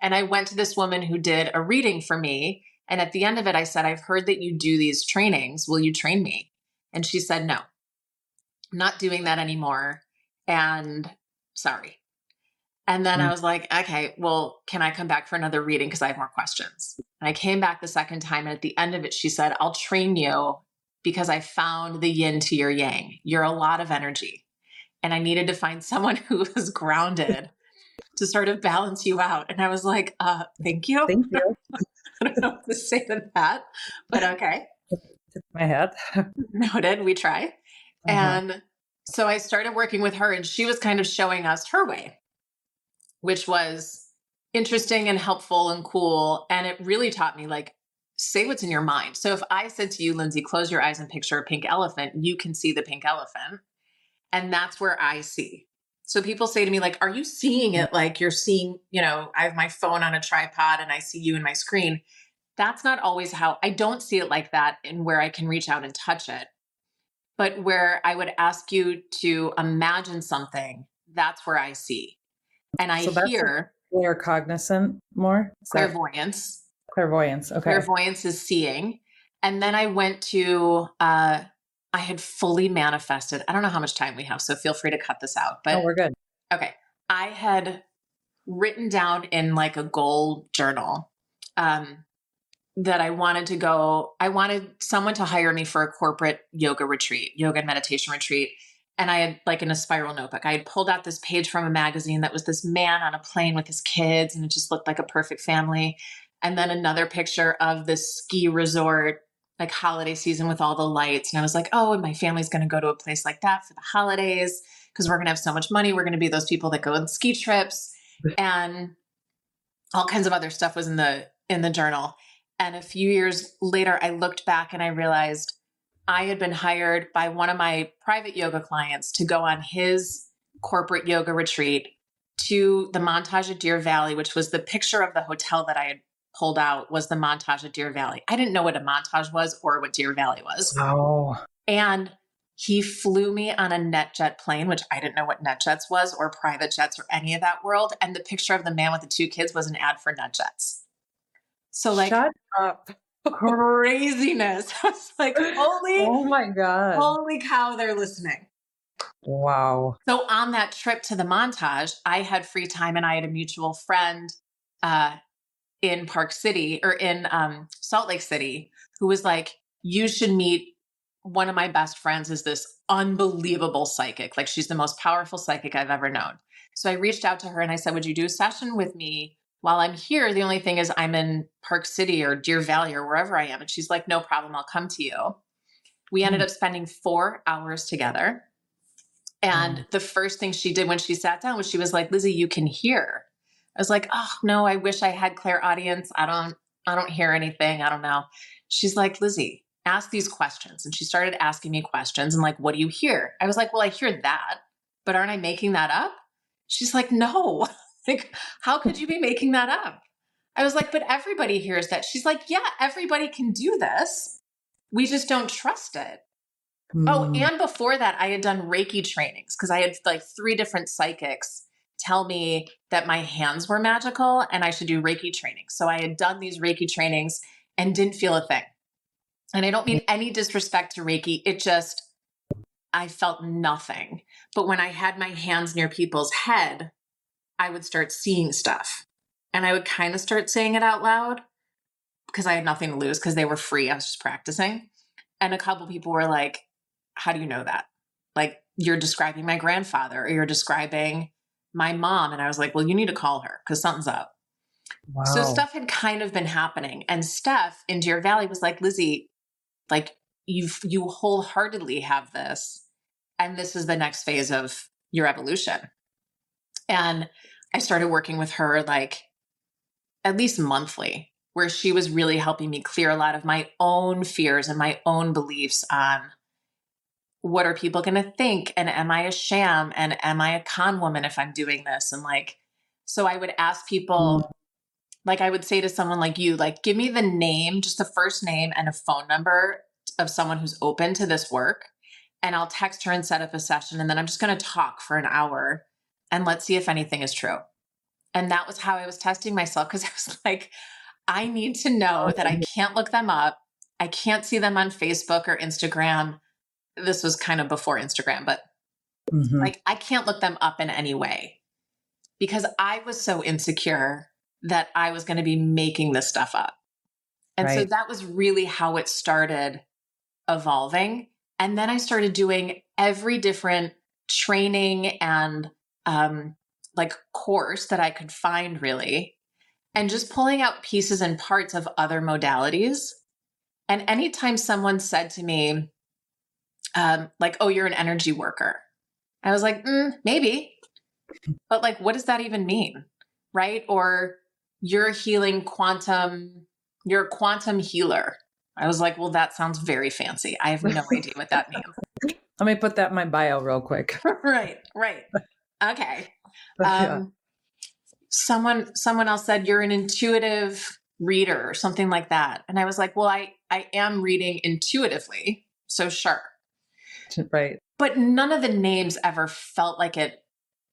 And I went to this woman who did a reading for me. And at the end of it, I said, I've heard that you do these trainings. Will you train me? And she said, no, I'm not doing that anymore. And sorry. And then I Mm. was like, okay, well, can I come back for another reading? Because I have more questions. And I came back the second time. And at the end of it, she said, I'll train you because I found the yin to your yang. You're a lot of energy. And I needed to find someone who was grounded to sort of balance you out. And I was like, thank you. Thank you. I don't know what to say to that, but okay. Tip my head. Noted. We try. Uh-huh. And so I started working with her, and she was kind of showing us her way, which was interesting and helpful and cool. And it really taught me like, say what's in your mind. So if I said to you, Lindsay, close your eyes and picture a pink elephant, you can see the pink elephant. And that's where I see. So people say to me, like, are you seeing it like you're seeing, I have my phone on a tripod and I see you in my screen. That's not always how I don't see it like that, and where I can reach out and touch it. But where I would ask you to imagine something, that's where I see. And I So that's like hear claircognizant more? Is that clairvoyance. clairvoyance? Okay. Clairvoyance is seeing. And then I went to, I had fully manifested. I don't know how much time we have, so feel free to cut this out. No, But we're good. okay, I had written down in like a goal journal that I wanted someone to hire me for a corporate yoga and meditation retreat. And I had like in a spiral notebook, I had pulled out this page from a magazine that was this man on a plane with his kids, and it just looked like a perfect family. And then another picture of this ski resort, like holiday season with all the lights. And I was like, oh, and my family's going to go to a place like that for the holidays because we're going to have so much money. We're going to be those people that go on ski trips. And all kinds of other stuff was in the journal. And a few years later, I looked back and I realized I had been hired by one of my private yoga clients to go on his corporate yoga retreat to the montage at Deer Valley, which was the picture of the hotel that I had pulled out was the montage at Deer Valley. I didn't know what a montage was or what Deer Valley was. Oh, And he flew me on a NetJet plane, which I didn't know what NetJets was or private jets or any of that world. And the picture of the man with the two kids was an ad for NetJets. So like shut up. craziness. I was like, Oh my God. holy cow, they're listening. Wow. So on that trip to the montage, I had free time and I had a mutual friend in Park City or in Salt Lake City who was like, you should meet one of my best friends is this unbelievable psychic. Like she's the most powerful psychic I've ever known. So I reached out to her and I said, would you do a session with me while I'm here? The only thing is I'm in Park City or Deer Valley or wherever I am. And she's like, no problem. I'll come to you. We ended up spending 4 hours together. And the first thing she did when she sat down was she was like, Lizzie, you can hear. I was like, oh no, I wish I had clairaudience. I don't hear anything. I don't know. She's like, Lizzie, ask these questions. And she started asking me questions and like, what do you hear? I was like, well, I hear that, but aren't I making that up? She's like, no, like, how could you be making that up? I was like, but everybody hears that. She's like, yeah, everybody can do this. We just don't trust it. Oh, and before that, I had done Reiki trainings because I had like 3 different psychics tell me that my hands were magical and I should do Reiki training. So I had done these Reiki trainings and didn't feel a thing. And I don't mean any disrespect to Reiki. It just, I felt nothing. But when I had my hands near people's head, I would start seeing stuff. And I would kind of start saying it out loud because I had nothing to lose because they were free. I was just practicing. And a couple people were like, how do you know that? Like, you're describing my grandfather or you're describing my mom. And I was like, well, you need to call her because something's up. Wow. So stuff had kind of been happening. And Steph in Deer Valley was like, Lizzie, like you wholeheartedly have this. And this is the next phase of your evolution. And I started working with her like at least monthly, where she was really helping me clear a lot of my own fears and my own beliefs on what are people going to think? And am I a sham? And am I a con woman if I'm doing this? And like, so I would ask people, like I would say to someone like you, like, give me the name, just the first name and a phone number of someone who's open to this work. And I'll text her and set up a session. And then I'm just going to talk for an hour and let's see if anything is true. And that was how I was testing myself. Cause I was like, I need to know that I can't look them up. I can't see them on Facebook or Instagram. This was kind of before Instagram, but like, I can't look them up in any way because I was so insecure that I was going to be making this stuff up. And so that was really how it started evolving. And then I started doing every different training and like course that I could find really, and just pulling out pieces and parts of other modalities. And anytime someone said to me, like, oh, you're an energy worker, I was like, maybe, but like, what does that even mean? Right? Or you're healing quantum, you're a quantum healer. I was like, well, that sounds very fancy. I have no idea what that means. Let me put that in my bio real quick. Right. Okay. Someone else said you're an intuitive reader or something like that. And I was like, well, I am reading intuitively. So sure. Right. But none of the names ever felt like it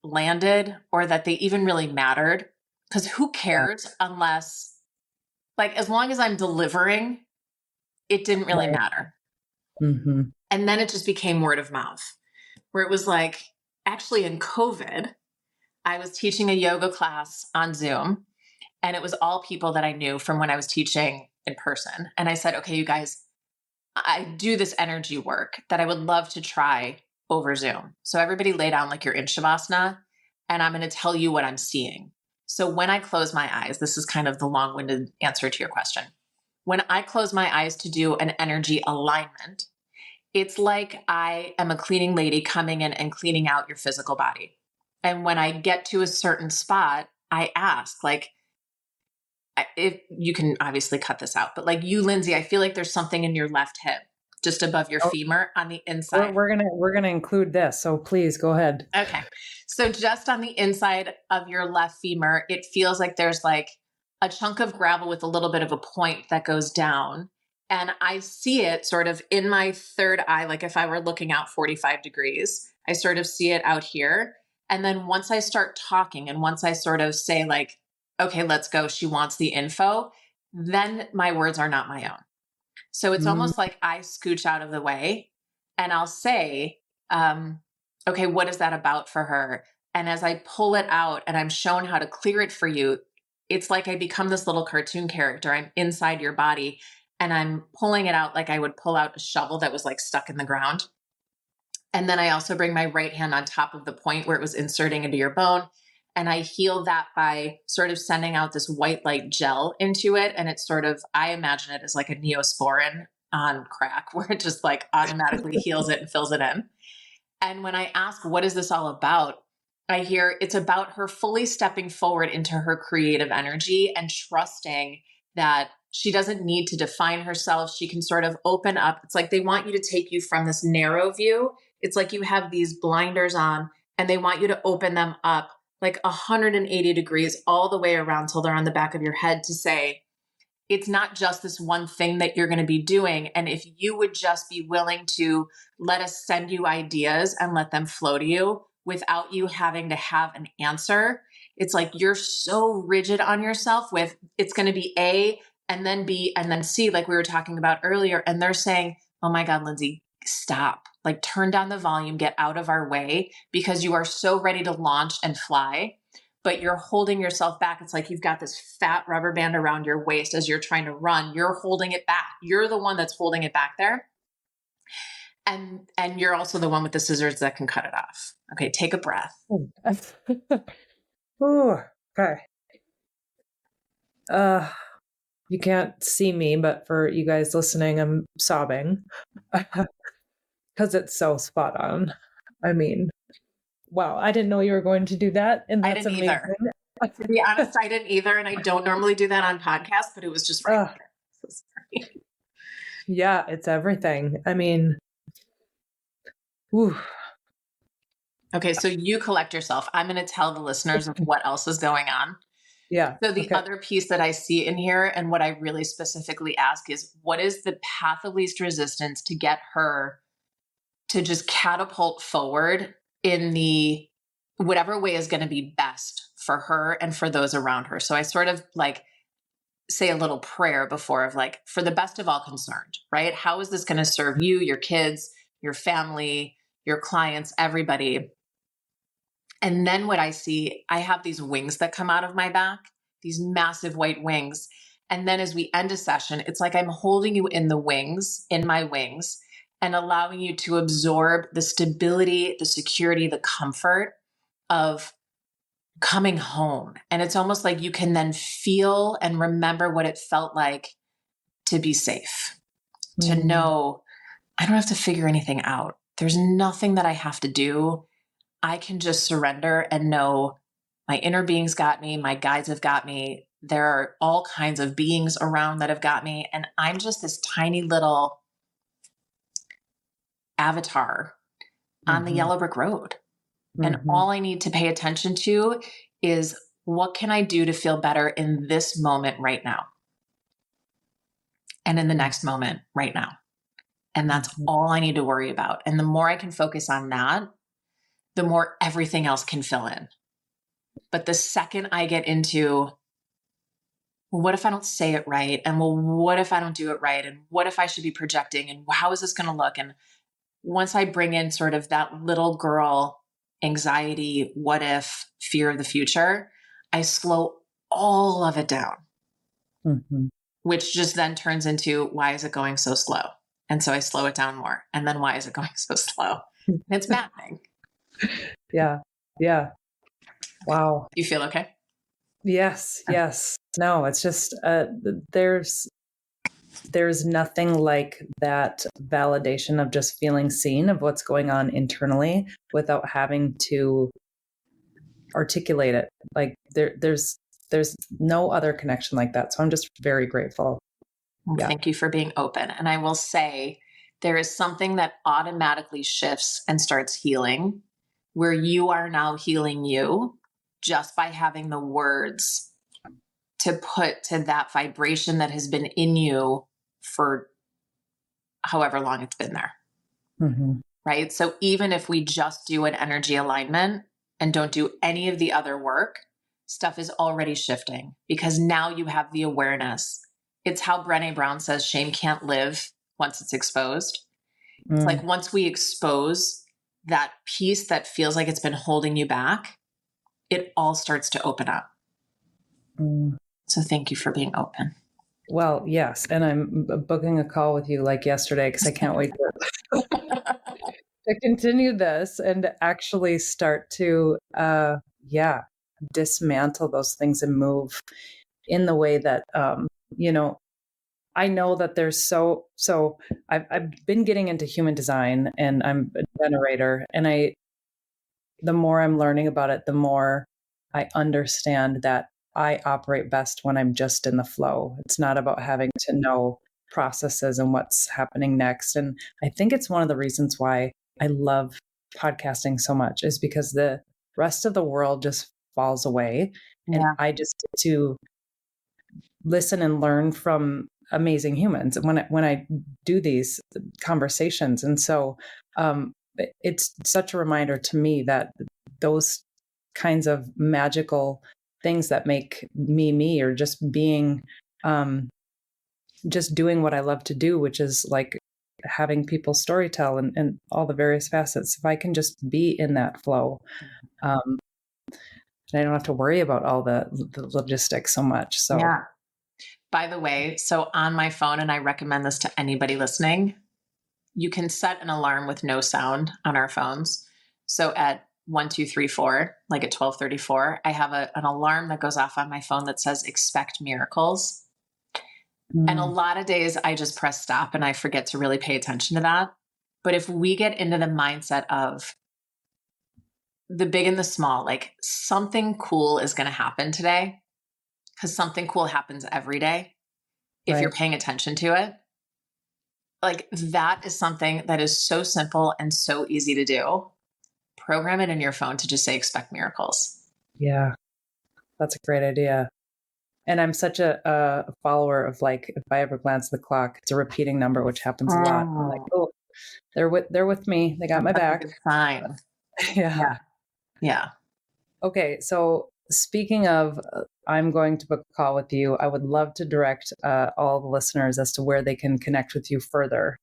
landed or that they even really mattered. Because who cares unless, like, as long as I'm delivering, it didn't really matter. And then it just became word of mouth, where it was like, actually in COVID, I was teaching a yoga class on Zoom, and it was all people that I knew from when I was teaching in person. And I said, okay, you guys, I do this energy work that I would love to try over Zoom. So everybody lay down like you're in Shavasana, and I'm going to tell you what I'm seeing. So when I close my eyes, this is kind of the long-winded answer to your question. When I close my eyes to do an energy alignment, it's like I am a cleaning lady coming in and cleaning out your physical body. And when I get to a certain spot, I ask, like, if you can obviously cut this out, but like you, Lindsay, I feel like there's something in your left hip, just above your femur on the inside. We're gonna include this, so please go ahead. Okay, so just on the inside of your left femur, it feels like there's like a chunk of gravel with a little bit of a point that goes down, and I see it sort of in my third eye, like if I were looking out 45 degrees, I sort of see it out here. And then once I start talking, and once I sort of say like, okay, let's go, she wants the info, then my words are not my own. So it's almost like I scooch out of the way and I'll say, okay, what is that about for her? And as I pull it out and I'm shown how to clear it for you, it's like I become this little cartoon character. I'm inside your body and I'm pulling it out like I would pull out a shovel that was like stuck in the ground. And then I also bring my right hand on top of the point where it was inserting into your bone. And I heal that by sort of sending out this white light gel into it. And it's sort of, I imagine it as like a neosporin on crack, where it just like automatically heals it and fills it in. And when I ask, what is this all about? I hear it's about her fully stepping forward into her creative energy and trusting that she doesn't need to define herself. She can sort of open up. It's like they want you to take you from this narrow view. It's like you have these blinders on and they want you to open them up like 180 degrees all the way around till they're on the back of your head to say, it's not just this one thing that you're going to be doing. And if you would just be willing to let us send you ideas and let them flow to you without you having to have an answer, it's like you're so rigid on yourself with it's going to be A and then B and then C, like we were talking about earlier. And they're saying, oh my God, Lizzi, stop, like turn down the volume, get out of our way because you are so ready to launch and fly. But you're holding yourself back. It's like you've got this fat rubber band around your waist as you're trying to run. You're holding it back. You're the one that's holding it back there. And you're also the one with the scissors that can cut it off. Okay, take a breath. Ooh, okay. You can't see me, but for you guys listening, I'm sobbing because it's so spot on. I mean, wow, I didn't know you were going to do that, and I that's didn't amazing. either. To be honest, I didn't either, and I don't normally do that on podcasts, but it was just right there. So sorry. Yeah, it's everything. I mean, whew. Okay, so you collect yourself. I'm going to tell the listeners of what else is going on. Yeah. So the other piece that I see in here and what I really specifically ask is, what is the path of least resistance to get her to just catapult forward in the whatever way is going to be best for her and for those around her? So I sort of like say a little prayer before of like, for the best of all concerned, right? How is this going to serve you, your kids, your family, your clients, everybody? And then what I see, I have these wings that come out of my back, these massive white wings. And then as we end a session, it's like I'm holding you in the wings, in my wings, and allowing you to absorb the stability, the security, the comfort of coming home. And it's almost like you can then feel and remember what it felt like to be safe, to know I don't have to figure anything out. There's nothing that I have to do. I can just surrender and know my inner beings got me, my guides have got me. There are all kinds of beings around that have got me. And I'm just this tiny little avatar on the yellow brick road. And all I need to pay attention to is, what can I do to feel better in this moment right now? And in the next moment right now. And that's all I need to worry about. And the more I can focus on that, the more everything else can fill in. But the second I get into, well, what if I don't say it right? And well, what if I don't do it right? And what if I should be projecting? And how is this going to look? And once I bring in sort of that little girl anxiety, what if, fear of the future, I slow all of it down, which just then turns into, why is it going so slow? And so I slow it down more. And then why is it going so slow? And it's maddening. Yeah. Yeah. Wow. You feel okay? Yes. Yes. No, it's just, there's nothing like that validation of just feeling seen of what's going on internally without having to articulate it. Like there's no other connection like that. So I'm just very grateful. Well, thank you for being open. And I will say, there is something that automatically shifts and starts healing, where you are now healing you just by having the words to put to that vibration that has been in you for however long it's been there. Right? So even if we just do an energy alignment and don't do any of the other work, stuff is already shifting because now you have the awareness. It's how Brené Brown says shame can't live once it's exposed. It's like once we expose that piece that feels like it's been holding you back, it all starts to open up. Mm. So thank you for being open. Well, yes. And I'm booking a call with you like yesterday because I can't wait to continue this and actually start to, dismantle those things and move in the way that, you know, I know that there's so I've been getting into human design and I'm a generator and the more I'm learning about it, the more I understand that I operate best when I'm just in the flow. It's not about having to know processes and what's happening next. And I think it's one of the reasons why I love podcasting so much is because the rest of the world just falls away. And Yeah. I just get to listen and learn from amazing humans when I do these conversations. And so it's such a reminder to me that those kinds of magical things that make me me or just doing what I love to do, which is like having people storytell and all the various facets. If I can just be in that flow, um, I don't have to worry about all the logistics so much. So Yeah. By the way, so on my phone, and I recommend this to anybody listening, you can set an alarm with no sound on our phones. So at 1234, like at 1234, I have an alarm that goes off on my phone that says expect miracles. And a lot of days I just press stop and I forget to really pay attention to that. But if we get into the mindset of the big and the small, like something cool is going to happen today, because something cool happens every day if you're right. paying attention to it. Like that is something that is so simple and so easy to do. Program it in your phone to just say expect miracles. Yeah, that's a great idea. And I'm such a follower of like, if I ever glance at the clock, it's a repeating number, which happens a lot. I'm like, oh, they're with me. They got my That's a back. good sign. Yeah. Yeah. Okay. So speaking of, I'm going to book a call with you. I would love to direct all the listeners as to where they can connect with you further.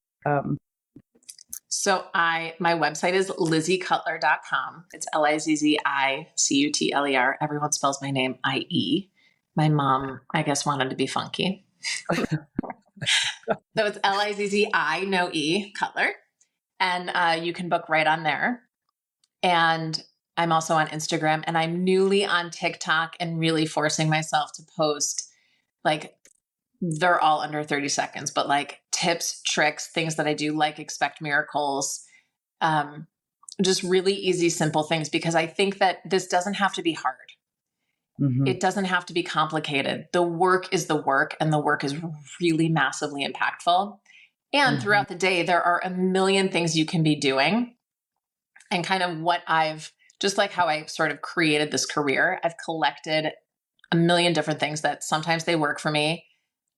So my website is LizziCutler.com. It's LIZZICUTLER. Everyone spells my name IE. My mom, I guess, wanted to be funky. So it's LIZZI, no E, Cutler. And you can book right on there. And I'm also on Instagram, and I'm newly on TikTok and really forcing myself to post, like, they're all under 30 seconds, but like tips, tricks, things that I do, like expect miracles, just really easy, simple things, because I think that this doesn't have to be hard. Mm-hmm. It doesn't have to be complicated. The work is the work, and the work is really massively impactful. And throughout the day, there are a million things you can be doing. And kind of what just like how I sort of created this career, I've collected a million different things that sometimes they work for me.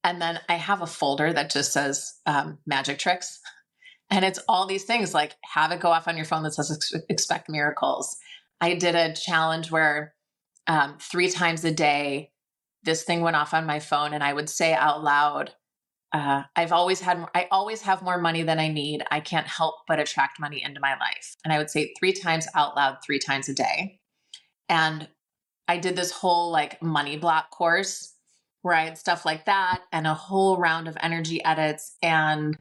And then I have a folder that just says magic tricks. And it's all these things, like have it go off on your phone that says expect miracles. I did a challenge where 3 times a day, this thing went off on my phone and I would say out loud, I always have more money than I need. I can't help but attract money into my life. And I would say it 3 times out loud, 3 times a day. And I did this whole like money block course where I had stuff like that and a whole round of energy edits and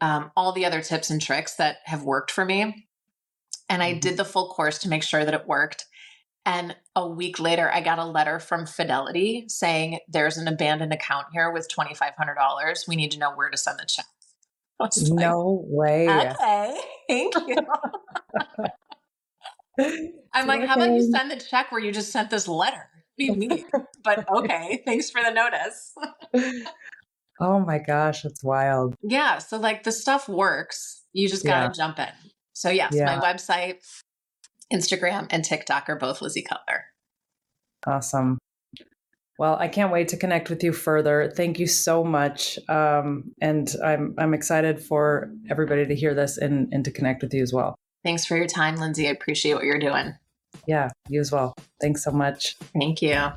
all the other tips and tricks that have worked for me. And I did the full course to make sure that it worked. And a week later, I got a letter from Fidelity saying, there's an abandoned account here with $2,500. We need to know where to send the check. I was like, No way. okay, thank you. I'm like, how about you send the check where you just sent this letter? What do you mean? But okay, thanks for the notice. Oh my gosh, that's wild. Yeah, so like the stuff works. You just got to jump in. So yes, my website, Instagram, and TikTok are both Lizzi Cutler. Awesome. Well, I can't wait to connect with you further. Thank you so much. And I'm excited for everybody to hear this and to connect with you as well. Thanks for your time, Lindsay. I appreciate what you're doing. Yeah, you as well. Thanks so much. Thank you.